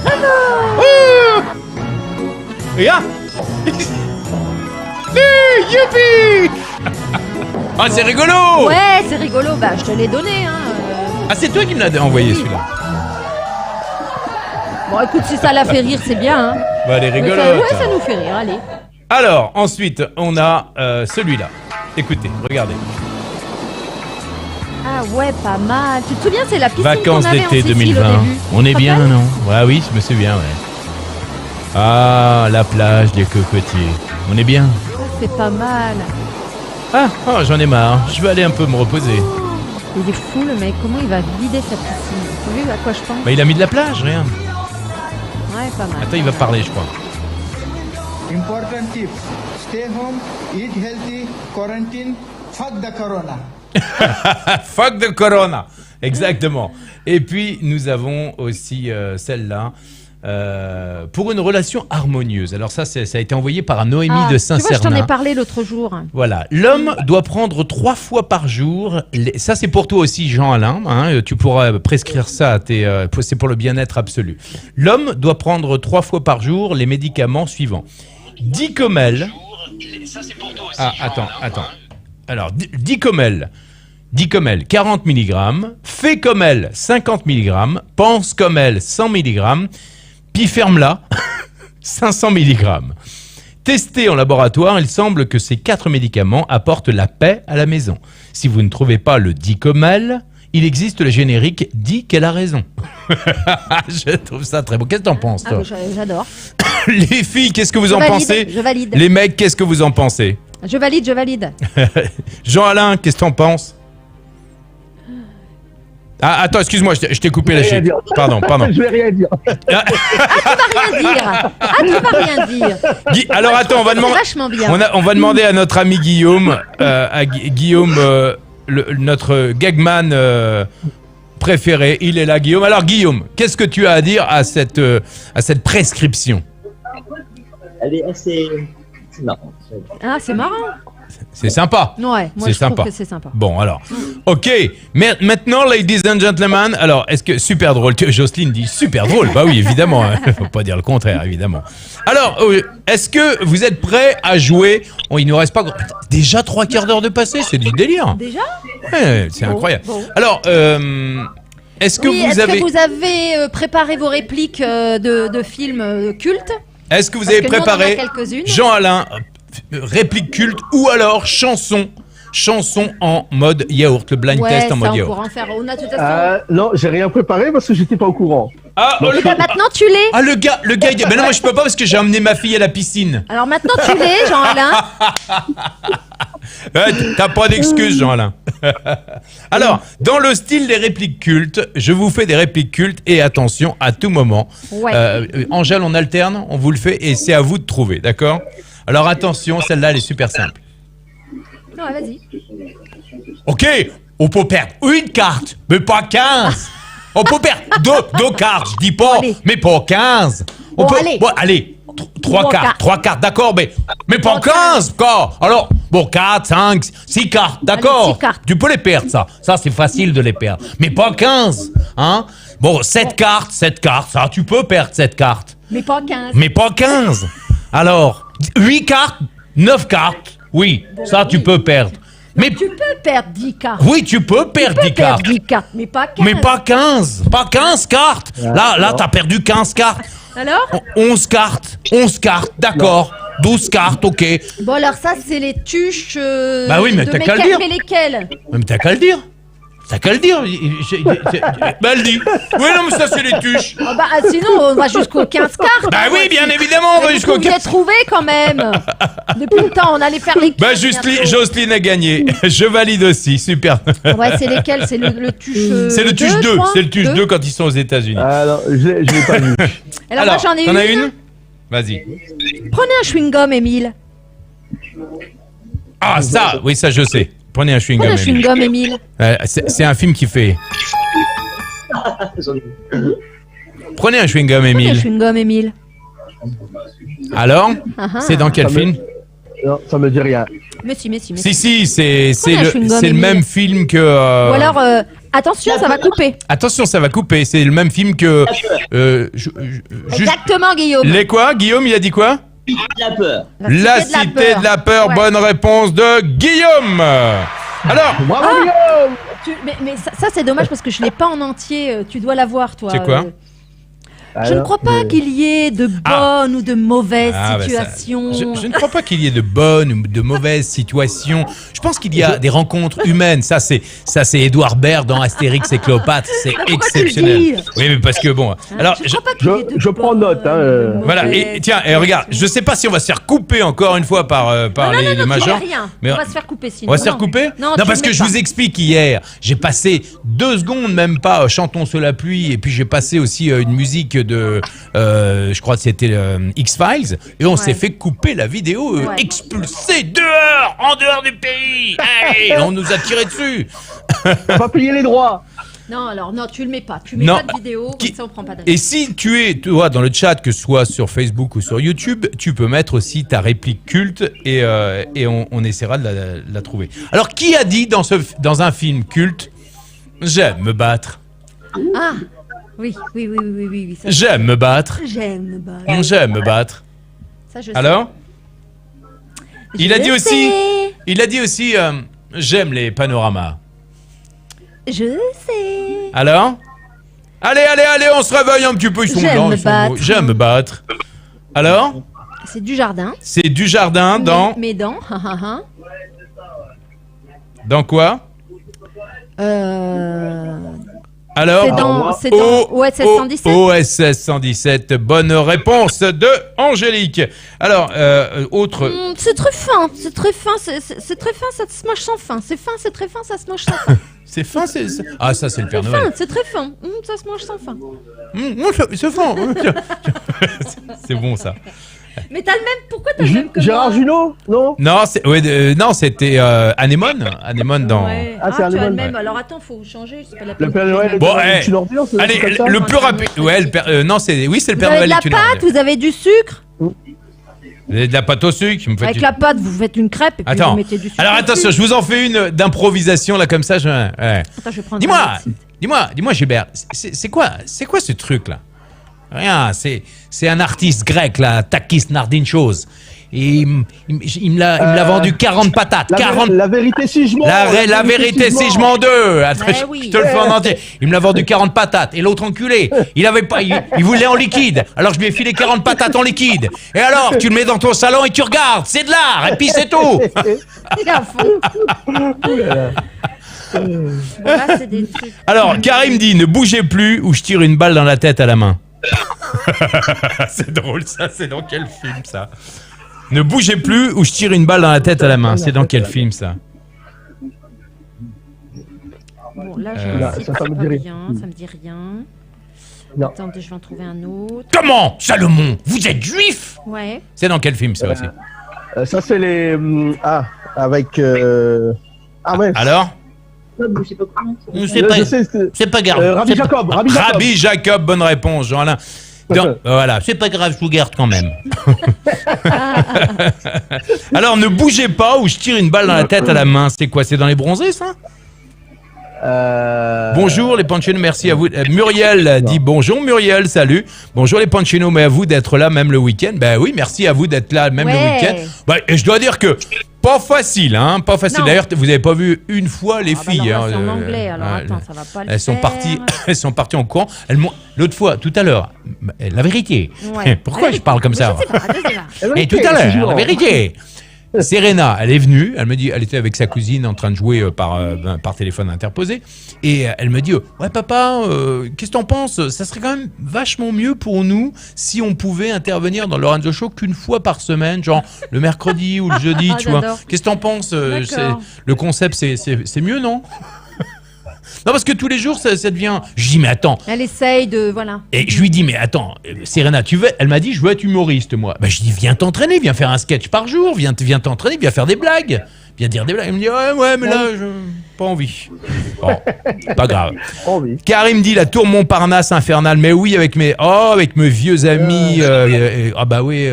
Bravo! Regarde! Youpi! Ah, c'est rigolo! Ouais, c'est rigolo. Bah, je te l'ai donné. Hein. Ah, c'est toi qui me l'as envoyé celui-là. Bon, écoute, si ça la fait rire, c'est bien. Hein. Bah, elle est rigolote. Ça nous fait rire, allez. Alors, ensuite, on a celui-là. Écoutez, regardez. Ah ouais, pas mal. Tu te souviens, c'est la piscine Vacances qu'on avait d'été en Sicile 2020. au début. On est bien, non? Ouais, oui, je me souviens, ouais. Ah, la plage des cocotiers. On est bien. Oh, c'est pas mal. Ah, j'en ai marre. Je vais aller un peu me reposer. Il est fou, le mec. Comment il va vider sa piscine? T'as vu à quoi je pense? Bah, il a mis de la plage, rien. Ouais, pas mal. Attends, il va parler, je crois. Important tip. Stay home, eat healthy, quarantine, fuck the corona. Fuck the corona. Exactement. Et puis, nous avons aussi celle-là. Pour une relation harmonieuse. Alors ça a été envoyé par Noémie de Saint-Cernin. Tu vois, je t'en ai parlé l'autre jour. Voilà. L'homme doit prendre 3 fois par jour. Ça, c'est pour toi aussi, Jean-Alain. Hein, tu pourras prescrire ça. C'est pour le bien-être absolu. L'homme doit prendre 3 fois par jour les médicaments suivants. Dicomel. Ça, c'est pour toi aussi, attends. Alors, Dicomel, 40 mg. Fécomel, 50 mg. Pense-Comel, 100 mg. Piffermla, 500 mg. Testés en laboratoire, il semble que ces 4 médicaments apportent la paix à la maison. Si vous ne trouvez pas le dit comme elle, il existe le générique dit qu'elle a raison. Je trouve ça très beau. Qu'est-ce que t'en penses, toi? J'adore. Les filles, qu'est-ce que vous en pensez? Je valide. Les mecs, qu'est-ce que vous en pensez? Je valide. Jean-Alain, qu'est-ce que t'en penses? Ah, attends, excuse-moi, je t'ai coupé la chute. Pardon. Je vais rien dire. Tu vas rien dire. Alors attends, on va demander. Vachement bien. On va demander à notre ami Guillaume, notre gagman préféré. Il est là, Guillaume. Alors Guillaume, qu'est-ce que tu as à dire à cette prescription? Elle est assez... C'est marrant. Ah, c'est marrant. C'est sympa. Ouais, moi je trouve que c'est sympa. Bon, alors. Ok. Maintenant, ladies and gentlemen, alors, est-ce que... Super drôle. Jocelyne dit super drôle. Bah oui, évidemment. Faut pas dire le contraire, évidemment. Alors, est-ce que vous êtes prêts à jouer? Il nous reste pas... Déjà 3 quarts d'heure de passé, c'est du délire. Déjà? Ouais, c'est incroyable. Bon. Alors, est-ce que vous avez préparé vos répliques de films cultes? Est-ce que vous avez préparé, Jean-Alain, réplique culte ou alors chanson en mode yaourt, le blind test en mode yaourt? On faire. On a tout à fait. Non, j'ai rien préparé parce que j'étais pas au courant. Ah, maintenant tu l'es. Ah, le gars, il dit, ben non, moi je peux pas parce que j'ai emmené ma fille à la piscine. Alors maintenant tu l'es, Jean-Alain. T'as pas d'excuses, Jean-Alain. Alors, dans le style des répliques cultes, je vous fais des répliques cultes et attention, à tout moment. Ouais. Angèle, on alterne, on vous le fait et c'est à vous de trouver, d'accord? Alors attention, celle-là, elle est super simple. Non, vas-y. Ok, on peut perdre une carte, mais pas 15. On peut perdre deux cartes, je dis pas, mais pas 15. Allez. 3 cartes, d'accord, mais pas 15, quoi. Alors, 4, 5, 6 cartes, d'accord. Tu peux les perdre, ça c'est facile de les perdre. Mais pas 15, hein. 7 cartes, ça, tu peux perdre 7 cartes. Mais pas 15. Mais pas 15. Alors, 8 cartes, 9 cartes, oui, ça tu peux perdre. Mais tu peux perdre 10 cartes. Oui, tu peux perdre 10 cartes. Mais pas 15. Mais pas 15. Pas 15 cartes. Là, t'as perdu 15 cartes. Alors 11 cartes, d'accord. 12 cartes, ok. Bon, alors ça, c'est les tuches bah oui, mais t'as qu'à le dire. Mais lesquelles? Mais t'as qu'à le dire. Elle dit. Oui, non, mais ça, c'est les tuches. Sinon, on va jusqu'au 15 cartes. Bah oui, bien évidemment, on va jusqu'au 15. Vous l'avez trouvé quand même. Depuis le temps, on allait faire les 15. Jocelyne a gagné. Je valide aussi, super. Ouais, c'est lesquels? C'est le tuche. C'est le tuche 2. C'est le tuche 2 quand ils sont aux États-Unis. Alors, je l'ai pas vu. Alors, moi, j'en ai une. T'en as une? Vas-y. Prenez un chewing-gum, Émile. Ah, ça, oui, ça, je sais. Prenez un chewing-gum, Émile. C'est un film qui fait... Prenez un chewing-gum, Émile. Alors, c'est dans quel film? Non, ça me dit rien. Mais si. Si, c'est le même film que... Ou alors, attention, ça va couper. Attention, ça va couper. C'est le même film que... Exactement, Guillaume. Les quoi? Guillaume, il a dit quoi? La peur. La cité de la peur. Ouais. Bonne réponse de Guillaume. Alors, bravo Guillaume. Mais ça c'est dommage parce que je l'ai pas en entier. Tu dois l'avoir, toi. C'est quoi? Je ne crois pas qu'il y ait de bonnes ou de mauvaises situations. Je ne crois pas qu'il y ait de bonnes ou de mauvaises situations. Je pense qu'il y a des rencontres humaines. Ça, c'est Édouard Baird dans Astérix et Cléopâtre. C'est exceptionnel. Oui, mais parce que bon. Alors, je prends note. Voilà. Et tiens, regarde. Je sais pas si on va se faire couper encore une fois par les majors. Mais on va se faire couper sinon. On va se faire couper? Non, parce que je vous explique hier. J'ai passé 2 secondes, même pas. Chantons sous la pluie. Et puis j'ai passé aussi une musique de je crois que c'était X-Files et on s'est fait couper la vidéo, expulsé en dehors du pays. Hey, on nous a tiré dessus. On va payer les droits. Non, alors non, tu le mets pas. Tu mets pas de vidéo, comme ça on prend pas de... Et si tu es, toi, dans le chat, que ce soit sur Facebook ou sur YouTube, tu peux mettre aussi ta réplique culte et on essaiera de la trouver. Alors, qui a dit dans un film culte « J'aime me battre » Ah oui. J'aime me battre. J'aime me battre. Ça, je sais. Alors il a dit aussi j'aime les panoramas. Je sais. Alors allez, on se réveille un petit peu. Ils sont blancs. J'aime me battre. Alors, C'est du jardin. c'est du jardin dans... Mes dents. Dans quoi? Alors, C'est dans OSS 117. OSS 117, bonne réponse de Angélique. Alors, autre... C'est très fin, c'est très fin, c'est très fin, ça se mange sans fin. C'est fin, c'est très fin, ça se mange sans fin. C'est fin, Ah, ça, c'est le Père C'est Noël. fin, c'est très fin. Ça se mange sans fin. C'est fin. C'est bon, ça. Mais t'as le même, pourquoi t'as le même que Gérard moi? Jugnot, non? Non, c'était Anémone. Anémone dans... Ouais. Ah, c'est tu as Anémone, le même, ouais. alors attends, faut changer, c'est pas la Le peine. Père Noël Bon, est une ordure, c'est Allez, comme ça le plus rapide... Ouais, non, c'est le Vous Père avez Noël de la est une pâte, ordure. vous avez du sucre. Vous avez de la pâte au sucre, vous me faites Avec du- la pâte, vous faites une crêpe et puis Attends, vous mettez du sucre. alors dessus. attention, je vous en fais une d'improvisation là comme ça. Ouais. Attends, je vais prendre Dis-moi, un autre. dis-moi, Gilbert, c'est quoi ce truc là? Rien, c'est un artiste grec là, Takis Nardinchos. Et il me l'a vendu 40 patates. La vérité si je mens. La vérité si je m'en deux. Attends, Eh je oui. te le fais en entier. Il me l'a vendu 40 patates. Et l'autre enculé, il avait pas, il voulait en liquide. Alors je lui ai filé 40 patates en liquide. Et alors, tu le mets dans ton salon et tu regardes. C'est de l'art. Et puis c'est tout. Il est à fond. Là, c'est des trucs. Alors, Karim dit, ne bougez plus ou je tire une balle dans la tête à la main. C'est drôle ça. C'est dans quel film ça? Ne bougez plus ou je tire une balle dans la tête à la main. C'est dans quel film ça? Bon, là, Là, je sais ça pas me dit rien. rien, ça me dit rien. Non. Attendez, je vais en trouver un autre. Comment, Salomon? Vous êtes juif? Ouais. C'est dans quel film ça aussi? Ça, c'est les. Avec. Ah, ouais. Alors? Je sais pas comment. C'est pas, Je sais, c'est pas grave. Rabbi C'est pas- Jacob, Rabbi Jacob. Rabbi Jacob, bonne réponse, Jean-Alain. Voilà, c'est pas grave, je vous garde quand même. Alors, ne bougez pas ou je tire une balle dans la tête à la main. C'est quoi? C'est dans les bronzés, ça? Bonjour les Panchino, merci à vous. Muriel dit bonjour Muriel, salut. Bonjour les Panchino, mais à vous d'être là même le week-end. Ben oui, merci à vous d'être là même le Ouais. week-end. Ben, et je dois dire que pas facile, hein, pas facile. Non. D'ailleurs, vous avez pas vu une fois les Ah bah filles. non, là, hein, c'est en anglais, alors attends, ça va pas le elles sont faire. parties, elles sont parties en courant. L'autre fois, tout à l'heure, la vérité. Ouais. Pourquoi Allez, je parle comme ça? Je sais pas. Et tout à l'heure, la vérité. Serena, elle est venue, elle me dit, elle était avec sa cousine en train de jouer par téléphone interposé, et elle me dit, ouais papa, qu'est-ce que t'en penses? Ça serait quand même vachement mieux pour nous si on pouvait intervenir dans Lorenzo Show qu'une fois par semaine, genre le mercredi ou le jeudi, Ah, tu vois. j'adore. Qu'est-ce que t'en penses? D'accord. Le concept, c'est mieux, non? Non, parce que tous les jours, ça devient... Je dis, mais attends, Elle essaye de. Voilà. et je lui dis, mais attends, Serena, tu veux... Elle m'a dit, je veux être humoriste, moi. Ben, je dis, viens t'entraîner, viens faire un sketch par jour, viens t'entraîner, viens faire des blagues. Viens dire des blagues. Il me dit, ouais, mais là, pas envie. Bon, pas grave. Oh, oui. Karim dit, la tour Montparnasse infernale. Mais oui, avec mes vieux amis. Ah bah oui,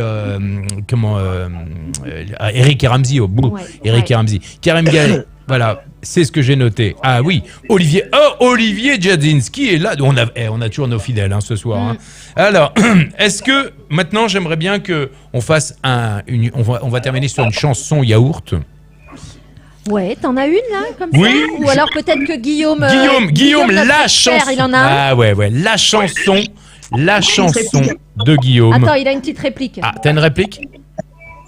Eric et Ramsey, au bout. Ouais, Eric ouais. et Ramsey. Karim Gallet, voilà. C'est ce que j'ai noté. Ah oui, Olivier Jadzinski est là. On a toujours nos fidèles ce soir. Hein. Alors, est-ce que maintenant j'aimerais bien que on fasse on va terminer sur une chanson yaourt. Ouais, t'en as une là, comme Oui, ça? Ou alors peut-être que Guillaume. Guillaume, notre la expert, chanson. il en a un. Ah ouais, la chanson de Guillaume. Attends, il a une petite réplique. Ah, t'as une réplique?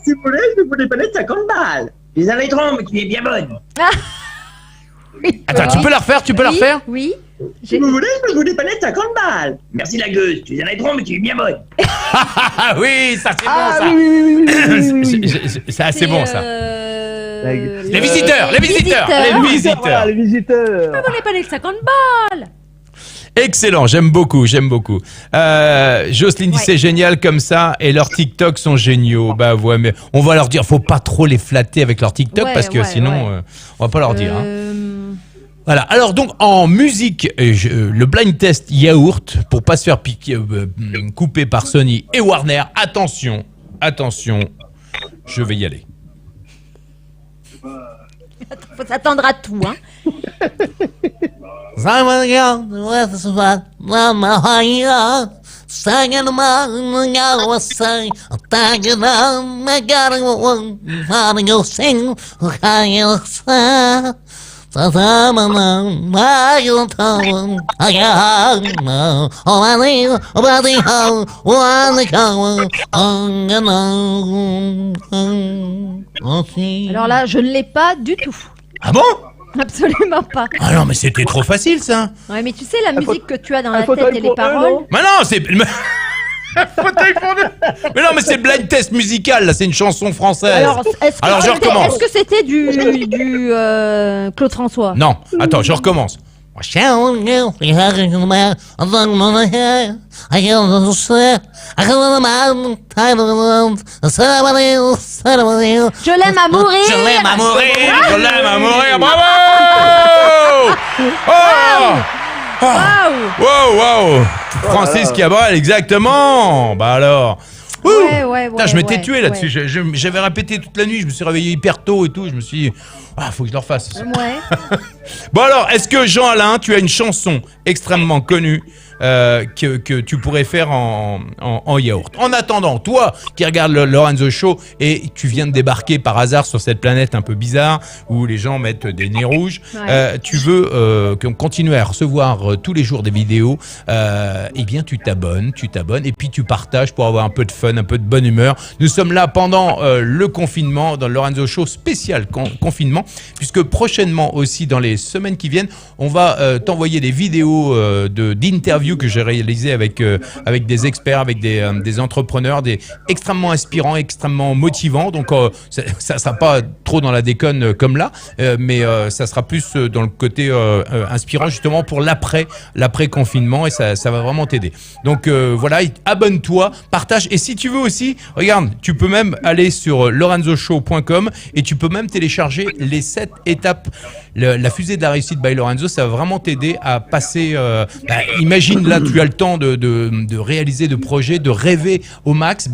Si vous voulez, je peux vous dépanner de 50 balles. Les mais qui est bien bonne. Attends, tu peux la refaire? Oui. Si vous voulez, je peux vous dépanner de 50 balles. Merci la gueuse. Tu es un mais tu es bien bonne. Ah oui, ça c'est bon Ah, ça. oui. Ça c'est bon ça. Les visiteurs. Voilà, les visiteurs. On n'est pas les 50 balles. Excellent, j'aime beaucoup. Jocelyne dit Ouais. c'est génial comme ça et leurs TikTok sont géniaux. Bah ouais, mais on va leur dire, faut pas trop les flatter avec leurs TikTok Ouais, parce que ouais, sinon ouais. on va pas leur dire. Hein. Voilà. Alors donc en musique, le blind test yaourt pour pas se faire couper par Sony et Warner. Attention, je vais y aller. Faut s'attendre à tout, hein. Alors là, je ne l'ai pas du tout. Ah bon? Absolument pas. Ah non, mais c'était trop facile, ça. Ouais, mais tu sais, la musique que tu as dans la fauteuil tête et les pour eux, paroles. non Mais non, c'est... Fauteuil pour deux. Mais non, mais c'est blind test musical, là, c'est une chanson française. Alors, Alors, je recommence. Est-ce que c'était du Claude François? Non, attends, je recommence. Je l'aime à mourir. Je l'aime à mourir, je l'aime à mourir, bravo! Oh! Wow, wow! Francis Cabrel, exactement! Bah alors! Putain, je m'étais tué là-dessus. J'avais répété toute la nuit, je me suis réveillé hyper tôt et tout. Je me suis dit, faut que je le refasse. Ouais. Bon alors, est-ce que Jean-Alain, tu as une chanson extrêmement connue que tu pourrais faire en yaourt? En attendant, toi qui regardes le Lorenzo Show et tu viens de débarquer par hasard sur cette planète un peu bizarre où les gens mettent des nez rouges, tu veux continuer à recevoir tous les jours des vidéos, eh bien tu t'abonnes et puis tu partages pour avoir un peu de fun, un peu de bonne humeur. Nous sommes là pendant le confinement, dans le Lorenzo Show spécial confinement, puisque prochainement aussi, dans les semaines qui viennent, on va t'envoyer des vidéos d'interviews que j'ai réalisées avec des experts, avec des entrepreneurs, extrêmement inspirants, extrêmement motivants. Donc ça sera pas trop dans la déconne comme là, mais ça sera plus dans le côté inspirant justement pour l'après confinement, et ça va vraiment t'aider. Donc voilà, abonne-toi, partage, et si tu veux aussi, regarde, tu peux même aller sur lorenzoshow.com et tu peux même télécharger les 7 étapes. La fusée de la réussite by Lorenzo, ça va vraiment t'aider à passer. Imagine là, tu as le temps de réaliser de projets, de rêver au max.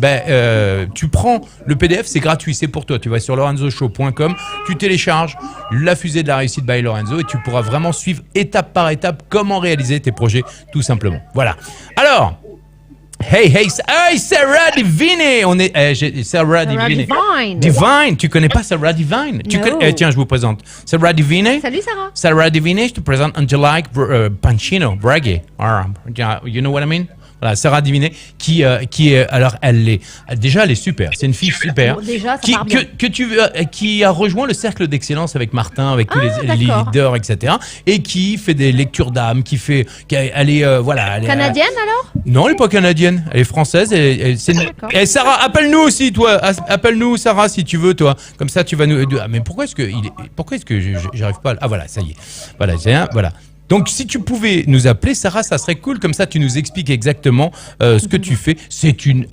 Tu prends le PDF, c'est gratuit, c'est pour toi. Tu vas sur lorenzoshow.com, tu télécharges la fusée de la réussite by Lorenzo et tu pourras vraiment suivre étape par étape comment réaliser tes projets, tout simplement. Voilà. Alors. Hey, Sarah Divine! Sarah Divine. Divine, tu connais pas Sarah Divine? Tiens, je vous présente. Sarah Divine. Salut Sarah. Sarah Divine, je te présente Angelique Pancino, Braghe. You know what I mean? Voilà, Sarah Divine, qui est, alors elle est super. C'est une fille super. Déjà, ça part bien. Qui a rejoint le cercle d'excellence avec Martin, avec tous les leaders, etc. Et qui fait des lectures d'âme, elle est Canadienne alors? Non, elle n'est pas canadienne. Elle est française. Et Sarah, appelle-nous aussi, toi. Appelle-nous, Sarah, si tu veux, toi. Comme ça, tu vas nous. Mais pourquoi est-ce que j'arrive pas? Ah voilà, ça y est. Voilà. Donc, si tu pouvais nous appeler, Sarah, ça serait cool. Comme ça, tu nous expliques exactement ce que tu fais. C'est une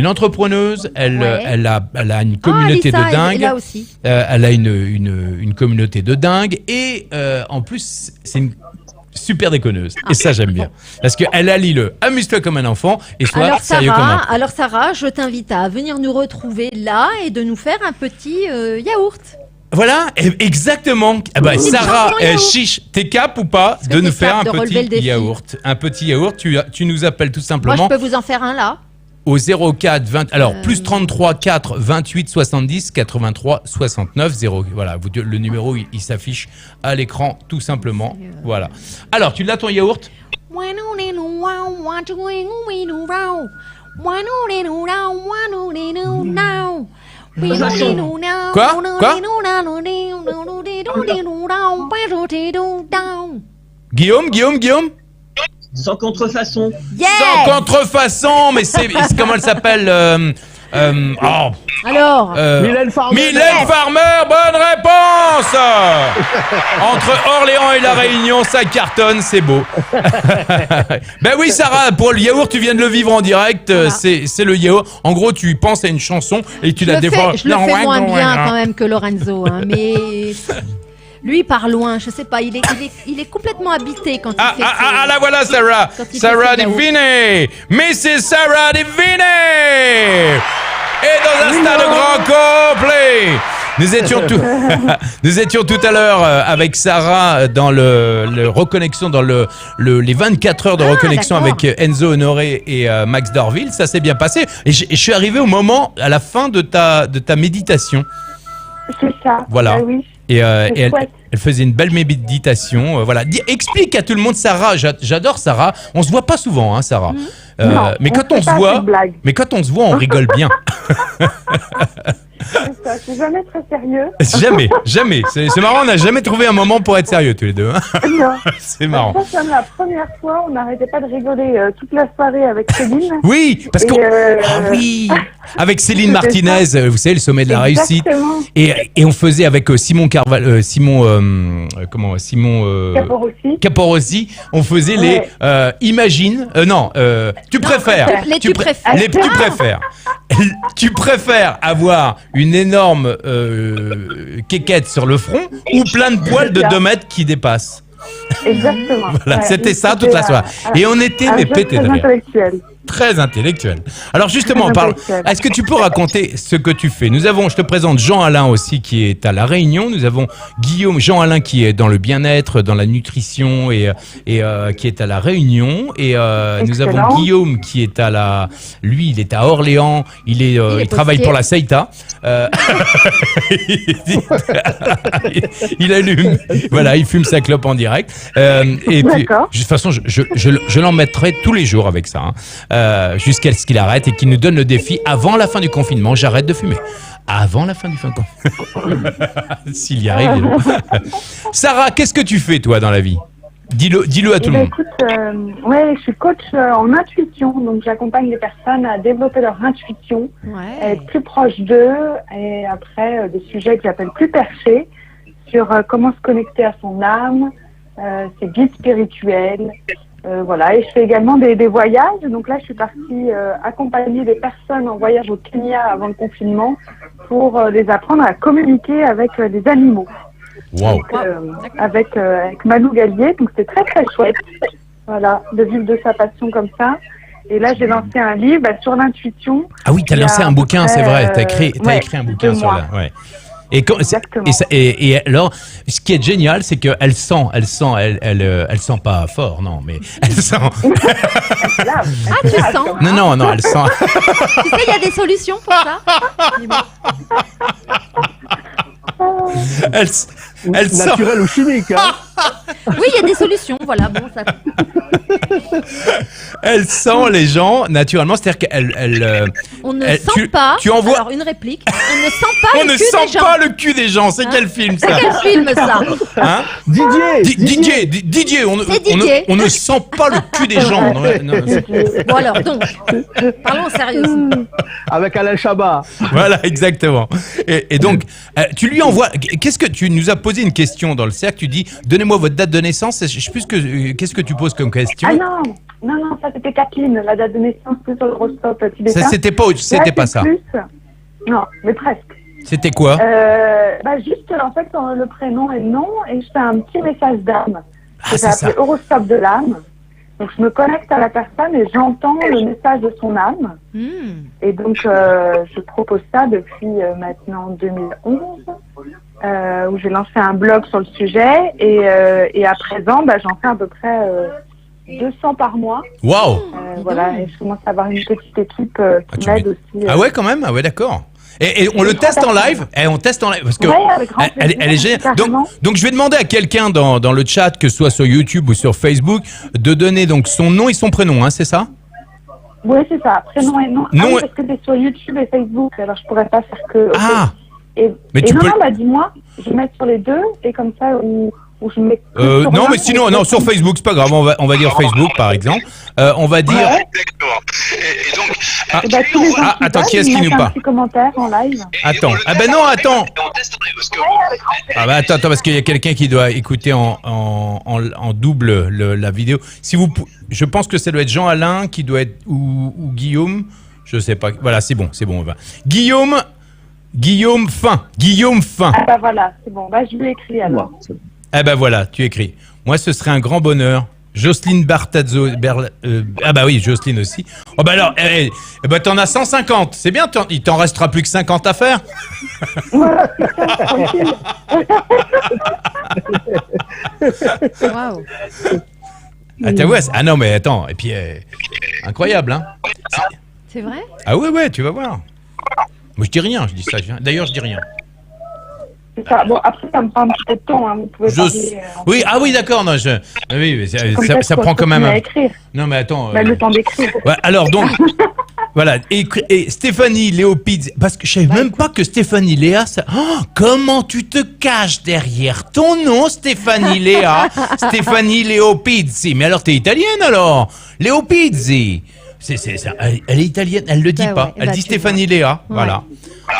entrepreneuse. Elle a une communauté de dingue. Là aussi. Elle a une communauté de dingue. Et en plus, c'est une super déconneuse. Et ça, j'aime bien. Parce qu'elle allie le amuse-toi comme un enfant et sois sérieux comme un. Alors, Sarah, je t'invite à venir nous retrouver là et de nous faire un petit yaourt. Voilà, exactement. Sarah, chiche, t'es cap ou pas de nous faire un petit yaourt? Un petit yaourt, tu nous appelles tout simplement. Moi, je peux vous en faire un là. Au 04 20, alors plus 33 4 28 70 83 69 0. Voilà, le numéro il s'affiche à l'écran tout simplement. Voilà. Alors, tu l'as ton yaourt? Quoi? Guillaume? Sans contrefaçon. Yeah! Sans contrefaçon, mais c'est comment elle s'appelle? Alors Mylène Farmer. Mylène Farmer, bonne réponse. Entre Orléans et La Réunion, ça cartonne, c'est beau. Ben oui, Sarah, pour le yaourt, tu viens de le vivre en direct. Voilà. C'est le yaourt. En gros, tu penses à une chanson et tu la défends. Je le fais moins bien quand même que Lorenzo, hein, mais lui par loin, je sais pas, il est complètement habité quand il fait. La voilà, Sarah. Sarah Divine. Mrs. Sarah Divine. Et dans un stade grand complet. Nous étions tout à l'heure avec Sarah dans le reconnexion, dans les 24 heures de reconnexion avec Enzo Honoré et Max Dorville. Ça s'est bien passé. Et je suis arrivé au moment, à la fin de ta méditation. C'est ça. Voilà. Oui. Et elle faisait une belle méditation. Voilà. Explique à tout le monde, Sarah. J'adore Sarah. On se voit pas souvent, hein, Sarah. Non, mais quand on se voit, on rigole bien. C'est ça, je suis jamais très sérieux. Jamais. C'est marrant, on n'a jamais trouvé un moment pour être sérieux tous les deux. Hein. Non. C'est marrant. Ça, c'est la première fois, on n'arrêtait pas de rigoler toute la soirée avec Céline. Oui, parce que avec Céline Martinez, vous savez, le sommet de la réussite. Et on faisait avec Simon Caporossi, on faisait les imagine, tu préfères. Tu préfères avoir une énorme quéquette sur le front ou plein de poils de 2 mètres qui dépassent. Exactement. Voilà, c'était ça toute la soirée. Et on était pétés de rire. Très intellectuel. Alors justement, est-ce que tu peux raconter ce que tu fais? Je te présente Jean-Alain aussi qui est à La Réunion. Nous avons Jean-Alain qui est dans le bien-être, dans la nutrition et qui est à La Réunion. Et nous avons Guillaume qui est lui, il est à Orléans. Il travaille pour la Seita. Il allume. Voilà, il fume sa clope en direct. Et puis, de toute façon, je l'en mettrai tous les jours avec ça. Hein. Jusqu'à ce qu'il arrête et qu'il nous donne le défi avant la fin du confinement. J'arrête de fumer. Avant la fin du confinement. S'il y arrive. Sarah, qu'est-ce que tu fais toi dans la vie? Dis-le à tout le monde. Écoute, je suis coach en intuition, donc j'accompagne les personnes à développer leur intuition, à être plus proche d'eux, et après des sujets que j'appelle plus perchés, sur comment se connecter à son âme, ses guides spirituels. Et je fais également des voyages. Donc là, je suis partie accompagner des personnes en voyage au Kenya avant le confinement pour les apprendre à communiquer avec des animaux. Wow. Donc, avec Manu Gallier. Donc c'est très très chouette. Voilà, de vivre de sa passion comme ça. Et là, j'ai lancé un livre sur l'intuition. Ah oui, tu as lancé un bouquin, c'est vrai. Tu as écrit un bouquin sur la. Ouais. Et alors, ce qui est génial, c'est qu'elle sent pas fort, non, mais elle sent. Tu sens? Non, elle sent. Tu sais, il y a des solutions pour ça. Elle naturel ou chimique, hein. Oui, il y a des solutions, voilà. Bon, ça. Elle sent les gens naturellement, c'est-à-dire qu'elle. On ne sent pas. Tu envoies. Alors une réplique. On ne sent pas le cul des gens. C'est quel film ça? C'est quel film ça? Hein? Didier. On ne sent pas le cul des gens. Bon alors donc, parlons sérieusement. Avec Alain Chabat. Voilà, exactement. Et donc, tu lui envoies. Qu'est-ce que tu nous as posé une question dans le cercle? Tu dis, donnez-moi votre date de naissance. Je sais plus qu'est-ce que tu poses comme question. Ah non, ça c'était Kathleen, la date de naissance plus sur l'horoscope tibétain. Ça c'était pas ça. Non, mais presque. C'était quoi? Juste en fait le prénom et le nom, et je fais un petit message d'âme. C'est ça. appelé horoscope de l'âme. Donc je me connecte à la personne et j'entends le message de son âme. Et donc je propose ça depuis maintenant 2011, où j'ai lancé un blog sur le sujet, et à présent j'en fais à peu près 200 par mois. Waouh. Et je commence à avoir une petite équipe qui m'aide aussi. Ah ouais, quand même. Ah ouais, d'accord. Et on le teste en live. On teste en live parce que elle est géniale. Donc je vais demander à quelqu'un dans le chat, que ce soit sur YouTube ou sur Facebook, de donner donc son nom et son prénom, hein, c'est ça? Oui, c'est ça. Prénom et nom. Parce que c'est sur YouTube et Facebook, alors je pourrais pas faire que. Dis-moi, je vais mettre sur les deux, et comme ça où je mets. Non, mais sinon, sur Facebook, c'est pas grave. On va dire Facebook, par exemple. On va dire. Et donc. Attends, qui est-ce qui nous parle? Un petit commentaire en live. Attends. Attends. Attends, parce qu'il y a quelqu'un qui doit écouter en double la vidéo. Je pense que ça doit être Jean-Alain qui doit être ou Guillaume. Je sais pas. Voilà, c'est bon. On va. Guillaume Fin. Ah voilà, c'est bon. Je lui écris alors. Voilà, tu écris. Moi, ce serait un grand bonheur. Jocelyne Bartazzo. Jocelyne aussi. Alors, t'en as 150. C'est bien, il t'en restera plus que 50 à faire. Waouh. Ah non, mais attends. Et puis, incroyable, hein. C'est vrai? Ah ouais, tu vas voir. Moi, je dis rien, je dis ça. D'ailleurs, je dis rien. C'est ça. Bon, après, ça me prend un petit peu de temps. Hein. Vous pouvez parler, oui, ah oui, d'accord. Non, oui, mais ça prend quand même. Non, mais attends. Le temps d'écrire. Ouais, alors donc, voilà. Et Stéphanie Léopides, parce que je savais même pas que Stéphanie Léa. Comment tu te caches derrière ton nom, Stéphanie Léa, Stéphanie Léopizzi. Mais alors, t'es italienne alors, Léopizzi. C'est ça. Elle est italienne. Elle le dit pas. Ouais, elle dit Stéphanie Léa. Ouais. Voilà.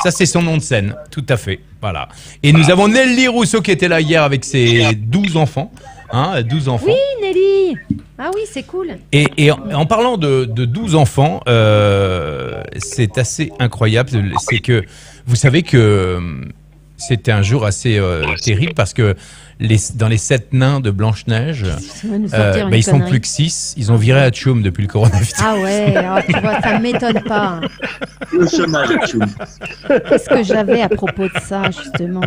Ça, c'est son nom de scène. Tout à fait. Voilà. Et nous avons Nelly Rousseau qui était là hier avec ses 12 enfants. 12 enfants. Oui, Nelly. Ah oui, c'est cool. Et en parlant de 12 enfants, c'est assez incroyable. C'est que, vous savez que c'était un jour assez terrible parce que dans les 7 nains de Blanche-Neige, ils sont plus que 6. Ils ont viré à Tchoum depuis le coronavirus. Ah ouais, tu vois, ça ne m'étonne pas. Le chômage, Tchoum. Qu'est-ce que j'avais à propos de ça, justement,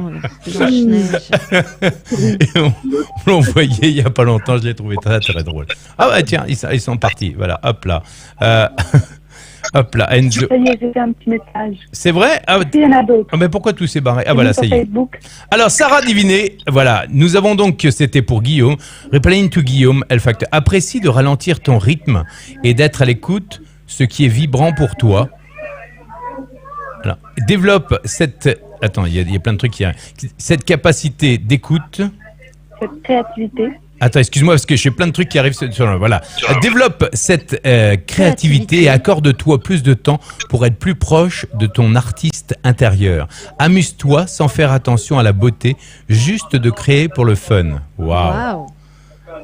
Blanche-Neige. On l'a envoyé il n'y a pas longtemps, je l'ai trouvé très très drôle. Ah bah tiens, ils sont partis. Voilà, hop là. Hop là, Enzo. Ça y est, j'ai fait un petit message. C'est vrai? Il y en a d'autres. Mais pourquoi tout s'est barré? Ah voilà, ça y est. Facebook. Alors, Sarah Diviné, voilà, nous avons donc que c'était pour Guillaume. Replying to Guillaume, elle facteur. Apprécie de ralentir ton rythme et d'être à l'écoute, ce qui est vibrant pour toi. Alors, développe cette... Attends, il y a plein de trucs qui arrivent. Cette capacité d'écoute. Cette créativité. Attends, excuse-moi, parce que j'ai plein de trucs qui arrivent sur voilà. Développe cette créativité et accorde-toi plus de temps pour être plus proche de ton artiste intérieur. Amuse-toi sans faire attention à la beauté, juste de créer pour le fun. Waouh.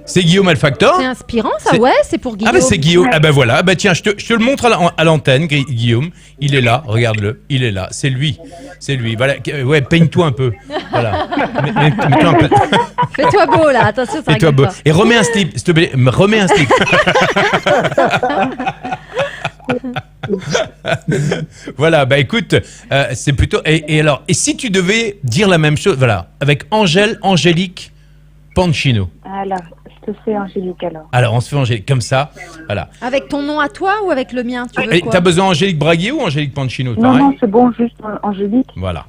C'est Guillaume Alfactor. C'est inspirant, ça, ouais, c'est pour Guillaume. Ah ben c'est Guillaume, ah ben voilà, bah tiens, je te le montre à l'antenne, Guillaume. Il est là, regarde-le, il est là, c'est lui, voilà, ouais, peigne-toi un peu, voilà. Mets-toi un peu. Fais-toi beau là, attention, ça Fais-toi rigole beau. pas. Et remets un slip, s'il te plaît, remets un slip. Voilà, bah écoute, c'est plutôt, et alors, et si tu devais dire la même chose, voilà, avec Angélique Pancino. Alors, je te fais Angélique alors. Alors, on se fait Angélique, comme ça, voilà. Avec ton nom à toi ou avec le mien, tu veux Et quoi? t'as besoin Angélique Braguier ou Angélique Pancino? Non, non, c'est bon, juste Angélique. Voilà.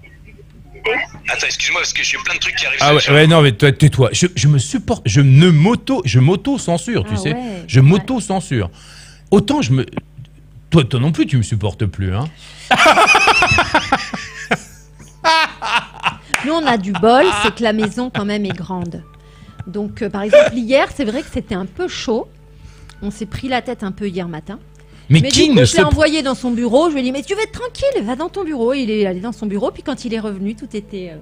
Attends, excuse-moi, parce que j'ai plein de trucs qui arrivent. Ah ouais, non, mais tais-toi. Je me supporte, je m'auto-censure, tu sais. Ouais, Je m'auto-censure. Autant Toi non plus, tu me supportes plus, hein. Nous, on a du bol, c'est que la maison quand même est grande. Donc, par exemple, hier, c'est vrai que c'était un peu chaud. On s'est pris la tête un peu hier matin. Mais qui du coup, je l'ai envoyé dans son bureau. Je lui ai dit, mais tu veux être tranquille, va dans ton bureau. Il est allé dans son bureau. Puis quand il est revenu, tout était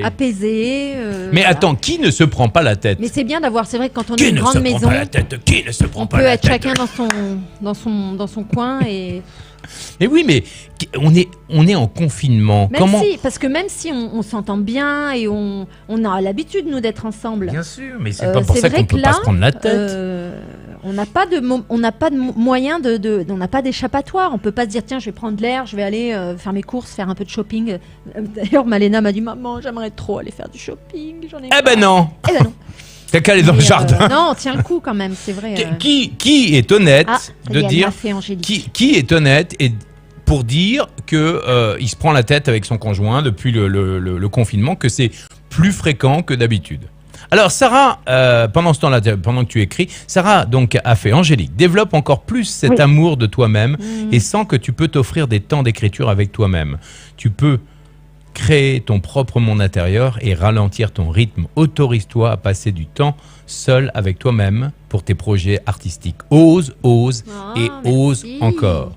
apaisé. Mais voilà. Attends, qui ne se prend pas la tête? Mais c'est bien d'avoir, c'est vrai que quand on est une grande maison, qui ne se prend on pas peut la être tête? chacun dans son coin et... Mais oui, mais on est en confinement. Parce que même si on s'entend bien et on a l'habitude, nous, d'être ensemble. Bien sûr, mais c'est pas pour ça qu'on peut pas se prendre la tête. On n'a pas de moyen on n'a pas d'échappatoire. On peut pas se dire tiens, je vais prendre l'air, je vais aller faire mes courses, faire un peu de shopping. D'ailleurs, Malena m'a dit maman, j'aimerais trop aller faire du shopping. Eh ben non. T'as qu'à aller dans le jardin. Non, on tient le coup quand même, c'est vrai. Qui est honnête de dire qui est honnête et pour dire que il se prend la tête avec son conjoint depuis le confinement, que c'est plus fréquent que d'habitude. Alors Sarah, pendant ce temps-là, pendant que tu écris, Sarah donc a fait Angélique, développe encore plus cet amour de toi-même et sens que tu peux t'offrir des temps d'écriture avec toi-même. Tu peux créer ton propre monde intérieur et ralentir ton rythme. Autorise-toi à passer du temps seul avec toi-même pour tes projets artistiques. Ose et ose encore.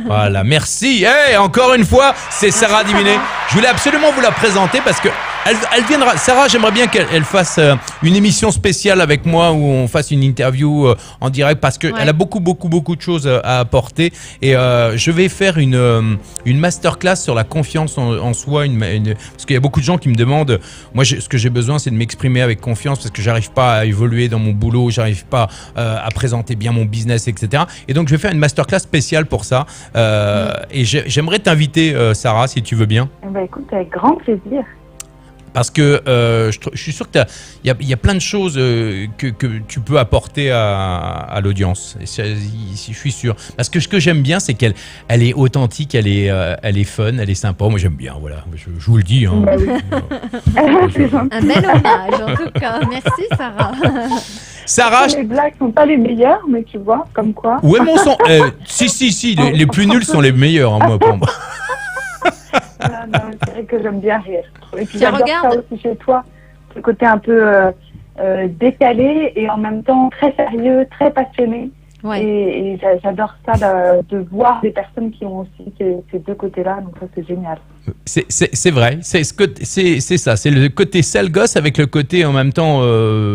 Voilà, merci. Hey, encore une fois, c'est Sarah Diviné. Je voulais absolument vous la présenter parce que elle viendra. Sarah, j'aimerais bien qu'elle fasse une émission spéciale avec moi où on fasse une interview en direct parce qu'elle a beaucoup de choses à apporter. Et je vais faire une masterclass sur la confiance en soi. Parce qu'il y a beaucoup de gens qui me demandent, moi ce que j'ai besoin c'est de m'exprimer avec confiance parce que j'arrive pas à évoluer dans mon boulot, j'arrive pas à présenter bien mon business, etc. Et donc je vais faire une masterclass spéciale pour ça. Et j'aimerais t'inviter Sarah si tu veux bien. Bah écoute, avec grand plaisir. Parce que je suis sûr que il y a plein de choses que tu peux apporter à l'audience. Je suis sûr. Parce que ce que j'aime bien, c'est qu'elle est authentique, elle est fun, elle est sympa. Moi, j'aime bien. Voilà, je vous le dis. Hein. Un bel hommage, en tout cas. Merci, Sarah. Sarah, les blagues sont pas les meilleures, mais tu vois, comme quoi. Ouais, mon son. Si, les plus nuls sont les meilleurs, hein, moi, pour moi. Non, c'est vrai que j'aime bien rire. Et puis Tiens, j'adore regarde. ça aussi chez toi, ce côté un peu décalé et en même temps très sérieux, très passionné. Ouais. Et j'adore ça de voir des personnes qui ont aussi ces deux côtés-là, donc ça c'est génial. C'est vrai, c'est ça, c'est le côté sale gosse avec le côté en même temps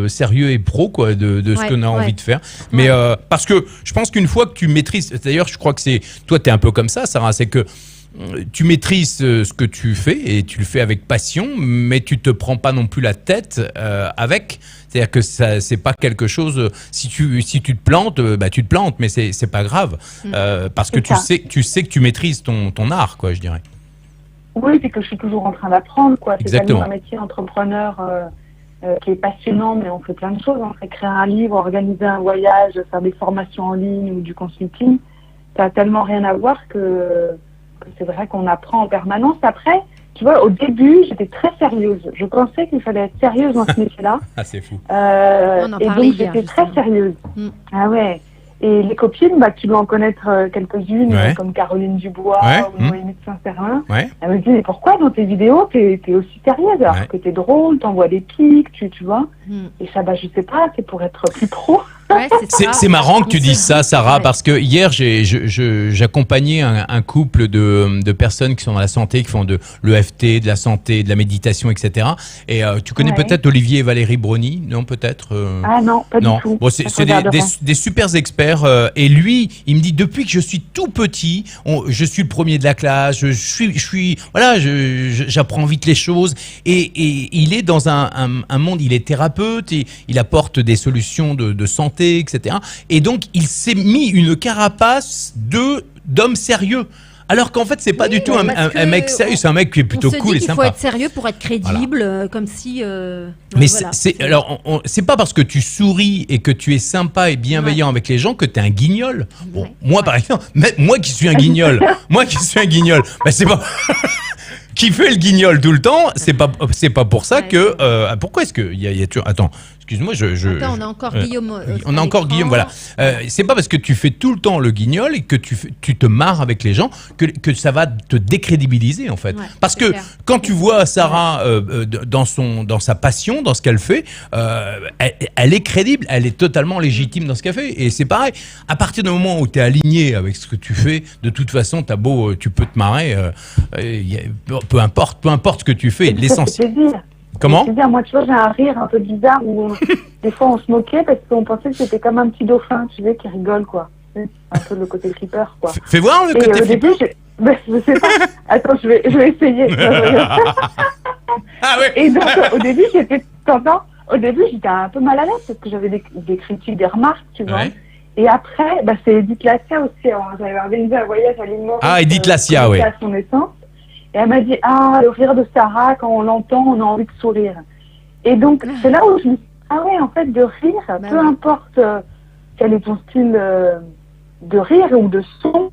sérieux et pro quoi de ce qu'on a envie de faire. Mais parce que je pense qu'une fois que tu maîtrises, d'ailleurs je crois que c'est toi t'es un peu comme ça Sarah, c'est que tu maîtrises ce que tu fais et tu le fais avec passion, mais tu te prends pas non plus la tête avec. C'est-à-dire que ça, c'est pas quelque chose. Si tu te plantes, bah tu te plantes, mais c'est pas grave parce que tu sais que tu maîtrises ton art, quoi, je dirais. Oui, c'est que je suis toujours en train d'apprendre, quoi. C'est Exactement. tellement un métier d'entrepreneur qui est passionnant, mais on fait plein de choses. On fait créer un livre, organiser un voyage, faire des formations en ligne ou du consulting. Ça a tellement rien à voir que c'est vrai qu'on apprend en permanence. Après, tu vois, au début, j'étais très sérieuse. Je pensais qu'il fallait être sérieuse dans ce métier-là. Ah, c'est fou. On en Et parlait donc, hier, j'étais très justement. sérieuse. Ah ouais. Et les copines, bah, tu dois en connaître quelques-unes, comme Caroline Dubois ou Noémie de Saint-Cernin. Elle me dit, mais pourquoi dans tes vidéos, t'es aussi sérieuse alors que t'es drôle, t'envoies des pics, tu vois. Et ça, bah, je sais pas, c'est pour être plus pro. C'est marrant que tu dises ça, Sarah, parce que hier, j'accompagnais un couple de personnes qui sont dans la santé, qui font de l'EFT, de la santé, de la méditation, etc. Et tu connais peut-être Olivier et Valérie Brony, non, peut-être Ah non, pas du tout. Bon, c'est des super experts. Et lui, il me dit, depuis que je suis tout petit, je suis le premier de la classe, j'apprends vite les choses. Et il est dans un monde, il est thérapeute, il apporte des solutions de santé, etc. Et donc, il s'est mis une carapace d'homme sérieux. Alors qu'en fait, c'est pas du tout un mec sérieux, c'est un mec qui est plutôt cool et sympa. Il faut être sérieux pour être crédible, comme si. Mais c'est pas parce que tu souris et que tu es sympa et bienveillant avec les gens que tu es un guignol. Bon, moi, par exemple, moi qui suis un guignol, bah, c'est pas. Qui fait le guignol tout le temps, c'est pas pour ça que. Pourquoi est-ce que il y a toujours. Attends. Excuse-moi, Attends, on a encore Guillaume. On a encore Guillaume, voilà. C'est pas parce que tu fais tout le temps le guignol et que tu te marres avec les gens que ça va te décrédibiliser en fait. Parce que quand tu vois Sarah dans sa passion, dans ce qu'elle fait, elle est crédible, elle est totalement légitime dans ce qu'elle fait. Et c'est pareil, à partir du moment où tu es aligné avec ce que tu fais, de toute façon, tu peux te marrer, peu importe ce que tu fais, l'essentiel. Comment ? Moi, tu vois, j'ai un rire un peu bizarre où des fois on se moquait parce qu'on pensait que c'était comme un petit dauphin, tu sais, qui rigole, quoi. C'est un peu le côté flipper, quoi. Fais voir le côté flipper. Je sais pas. Attends, je vais essayer. Ah ouais. Et donc, au début, j'étais un peu mal à l'aise parce que j'avais des critiques, des remarques, tu vois. Ouais. Et après, bah, c'est Edith Lassia aussi. J'avais organisé un voyage à l'île Maurice. Ah, Edith Lassia, oui. À son naissance. Et elle m'a dit, le rire de Sarah, quand on l'entend, on a envie de sourire. Et donc, c'est là où je me suis dit, en fait, de rire, peu importe quel est ton style de rire ou de son,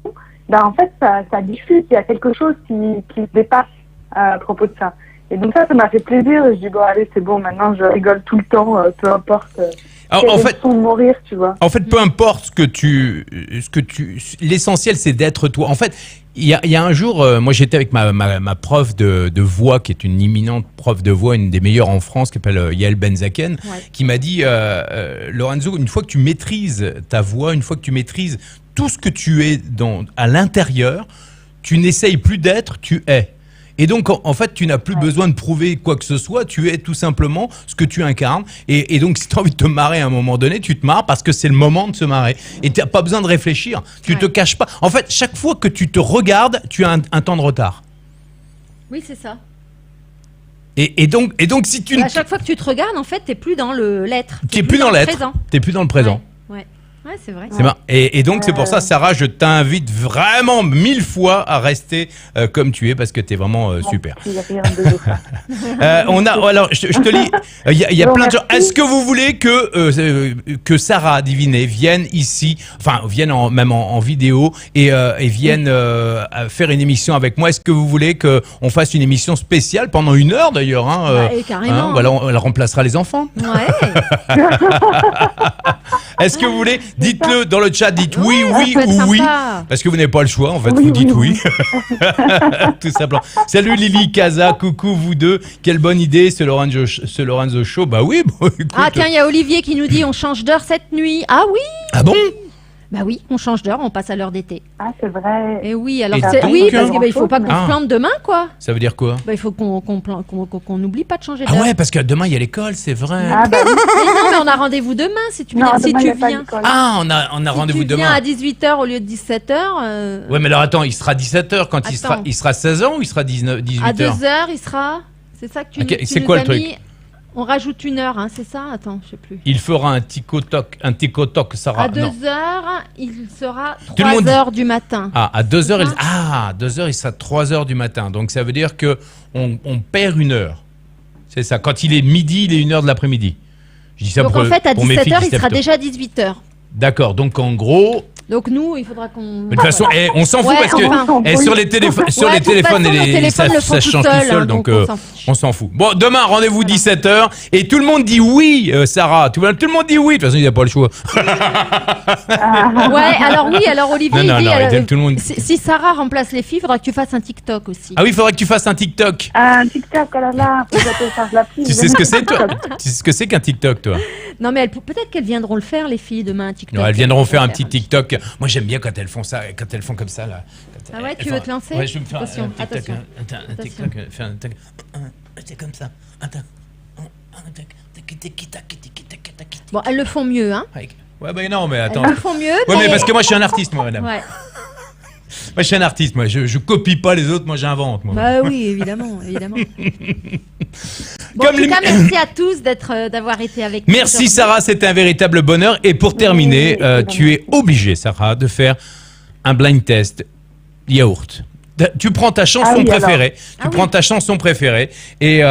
en fait, ça diffuse, il y a quelque chose qui se dépasse à propos de ça. Et donc ça m'a fait plaisir, je dis, allez, c'est bon, maintenant, je rigole tout le temps, peu importe... En fait, de mourir, tu vois. En fait, peu importe ce que tu, l'essentiel c'est d'être toi. En fait, il y a un jour, moi j'étais avec ma prof de voix, qui est une imminente prof de voix, une des meilleures en France, qui s'appelle Yael Benzaken, qui m'a dit, Lorenzo, une fois que tu maîtrises ta voix, une fois que tu maîtrises tout ce que tu es à l'intérieur, tu n'essayes plus d'être, tu es. Et donc, en fait, tu n'as plus besoin de prouver quoi que ce soit. Tu es tout simplement ce que tu incarnes. Et donc, si tu as envie de te marrer à un moment donné, tu te marres parce que c'est le moment de se marrer. Et tu n'as pas besoin de réfléchir. Tu ne te caches pas. En fait, chaque fois que tu te regardes, tu as un temps de retard. Oui, c'est ça. Et donc, si tu... À chaque fois que tu te regardes, en fait, tu n'es plus dans l'être. Tu n'es plus dans l'être. Tu n'es plus dans le présent. Ouais. Ouais, c'est vrai. C'est marrant. Et donc, c'est pour ça, Sarah, je t'invite vraiment 1000 fois à rester comme tu es parce que tu es vraiment super. Alors, je te lis, il y a plein de gens. Est-ce que vous voulez que Sarah Divinet vienne ici, enfin, vienne même en vidéo et vienne faire une émission avec moi? Est-ce que vous voulez qu'on fasse une émission spéciale pendant 1 heure d'ailleurs carrément. Voilà, elle remplacera les enfants. Ouais. Est-ce que vous voulez? Dites-le dans le chat, dites oui ou oui. Parce que vous n'avez pas le choix, en fait, Oui, vous dites oui. Tout simplement. Salut Lily, Kaza, coucou vous deux. Quelle bonne idée, ce Lorenzo Show. Bah oui, bon, écoute. Ah tiens, il y a Olivier qui nous dit on change d'heure cette nuit. Ah oui. Ah bon? Bah oui, on change d'heure, on passe à l'heure d'été. Ah, c'est vrai. Et oui, alors Et parce donc, qu'il il faut pas qu'on se plante demain, quoi. Ça veut dire quoi? Bah, il faut qu'on n'oublie pas de changer Ah d'heure. ouais, parce que demain il y a l'école, c'est vrai. Ah, bah oui. Mais non, mais on a rendez-vous demain si tu Non, si demain, tu y a pas viens. d'école. Ah, on a rendez-vous Tu viens demain. à 18h au lieu de 17h. Ouais, mais alors attends, il sera 17h quand Attends. il sera 16 ans ou il sera 18h? À 2h, il sera. C'est ça que tu, Ok, tu c'est nous quoi as le truc? mis. On rajoute 1 heure, hein, c'est ça? Attends, je sais plus. Il fera un ticotoc, Sarah. À Non. 2h, il sera Tout le monde 3h du matin. Ah, à 2h, ça à 2h, il sera 3h du matin. Donc ça veut dire que on perd 1 heure. C'est ça. Quand il est midi, il est 1h de l'après-midi. Je dis ça Donc pour, en fait, à pour mes filles 17h, qui il se sera lèvent tôt. déjà 18h. D'accord. Donc en gros, Donc nous, il faudra qu'on. mais de toute façon, on s'en fout Ouais, parce que enfin, sur les téléphones, Ouais, de toute façon, nos téléphones le font ça tout change seul, tout seul. hein, Donc on s'en fiche. on s'en fout. Bon, demain rendez-vous 17h et tout le monde dit oui, Sarah. Tout le monde dit oui. De toute façon, il n'y a pas le choix. Ouais, alors Olivier, Non, il dit, il aime tout le monde. si Sarah remplace les filles, il faudra que tu fasses un TikTok aussi. Ah oui, il faudrait que tu fasses un TikTok. Un TikTok, oh là là, faut que je télécharge l'appli. Tu sais ce que c'est, toi? Tu sais ce que c'est qu'un TikTok, toi? Non, mais peut-être qu'elles viendront le faire, les filles, demain, un TikTok. Non, elles viendront faire un petit TikTok. Moi, j'aime bien quand elles font ça, quand elles font comme ça là. Ah ouais, tu veux te lancer? Ouais, je vais me faire Attention, un TikTok. attention. Un TikTok. Faire un TikTok. C'est comme ça. Attends. Bon, elles le font mieux, hein? Ouais, bah non, mais attends. Elles le font mieux. Ouais, mais parce que moi, je suis un artiste, moi, madame. Ouais. Moi, je suis un artiste, moi. Je copie pas les autres, moi, j'invente, moi. Bah oui, évidemment, évidemment. Bon, Comme en tout cas, merci à tous d'avoir été avec nous. Merci, aujourd'hui. Sarah, c'était un véritable bonheur. Et pour terminer, tu es obligée, Sarah, de faire un blind test yaourt. Tu prends ta chanson préférée, tu prends ta chanson préférée et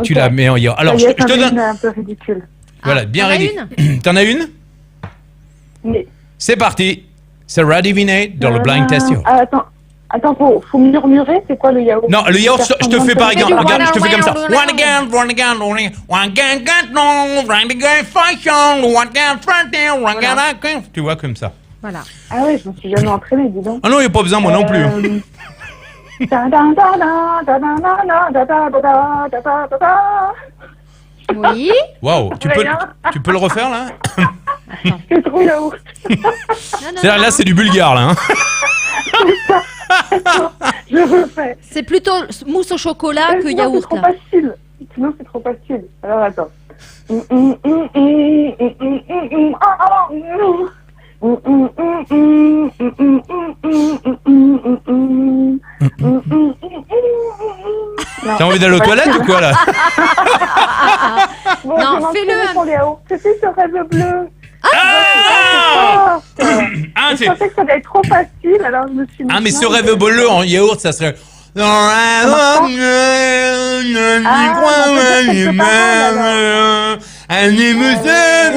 tu la mets en yaourt. Alors, je te donne un peu ridicule. Voilà, bien ridicule. T'en as une? Oui. C'est parti. Sarah Divinet dans le blind test yaourt. Attends, faut murmurer, c'est quoi le yaourt? Non, le yaourt, je te fais pas, regarde, je te fais comme ça. Tu vois, comme ça. Voilà. Ah ouais, je me suis jamais entraînée, dis donc. Ah non, il n'y a pas besoin, moi non plus. Oui. Waouh, tu peux le refaire là? C'est trop yaourt. Là, c'est du bulgare là. Hein. Je refais. C'est plutôt mousse au chocolat que yaourt. C'est trop facile. Sinon, c'est trop facile. Alors, attends. T'as envie d'aller aux toilettes ou quoi là? Bon, non, fais-le. C'était ce rêve bleu. Ah, je pensais que ça allait être trop facile, alors je me suis dit. Ah, mais ce rêve bleu en yaourt, ça serait. Ou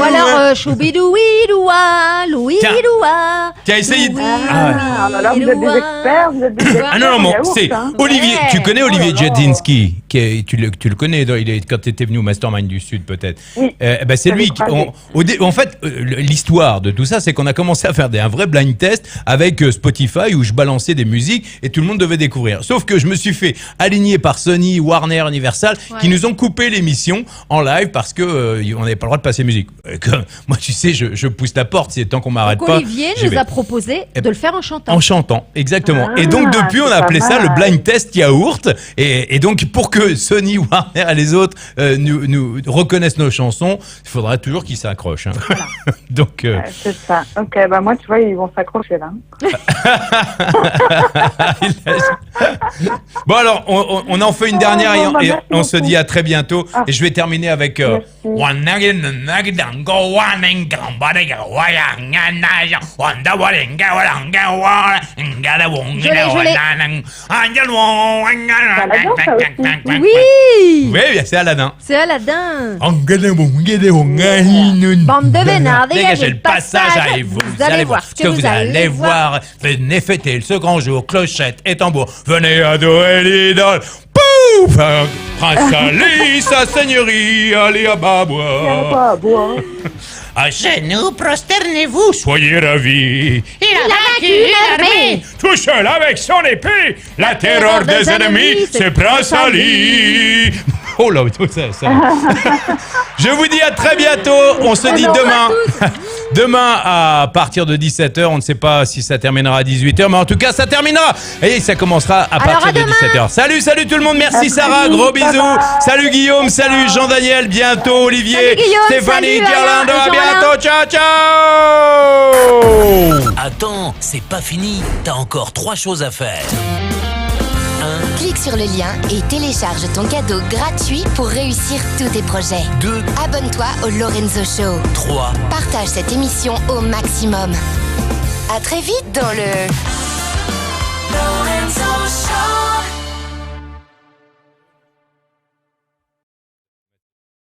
alors choubidouidoua, louidoua. T'as essayé de. Alors vous êtes des experts, vous êtes des experts. Ah non, c'est Olivier. Ouais. Tu connais Olivier Jadzinski, tu le connais, quand tu étais venu au Mastermind du Sud peut-être. Oui. C'est lui qui. En fait, l'histoire de tout ça, c'est qu'on a commencé à faire un vrai blind test avec Spotify où je balançais des musiques et tout le monde devait découvrir. Sauf que je me suis fait aligner par Sony, Warner, Universal, qui nous ont coupé l'émission en live parce que on n'avait pas le droit de passer musique. Moi, tu sais, je pousse la porte, c'est tant qu'on m'arrête pas. Olivier nous a proposé de le faire en chantant. En chantant, exactement. Et donc depuis, on a appelé ça le blind test yaourt. Et donc pour que Sony, Warner et les autres nous reconnaissent nos chansons, il faudra toujours qu'ils s'accrochent. Hein. Voilà. Donc c'est ça. Ok, bah moi, tu vois, ils vont s'accrocher là. Bon alors, on en fait une dernière et on se dit à très bientôt. Et je vais terminer avec One Nugget, Oui. Oui, c'est Aladdin. C'est Aladdin. Bande de vénards, dégagez le passage à vous. Allez voir ce que vous allez voir. Venez fêter ce grand jour, clochette et tambour. Venez adorer l'idole. Pouf! Prince Ali, sa seigneurie, allez à bas bois. À genoux, prosternez-vous, soyez ravis. Il a vaincu l'armée. Tout seul avec son épée, la terreur des ennemis, c'est Prince Ali. Oh là, tout ça. Je vous dis à très bientôt. On se dit demain. Demain à partir de 17h. On ne sait pas si ça terminera à 18h, mais en tout cas, ça terminera. Et ça commencera à partir de 17h. Salut tout le monde. Merci Sarah. Gros bisous. Salut Guillaume. Salut Jean-Daniel. Bientôt Olivier. Stéphanie. Gerlando. À bientôt. Ciao, ciao. Attends, c'est pas fini. T'as encore 3 choses à faire. 1. Clique sur le lien et télécharge ton cadeau gratuit pour réussir tous tes projets. 2. Abonne-toi au Lorenzo Show. 3. Partage cette émission au maximum. À très vite dans le Lorenzo Show.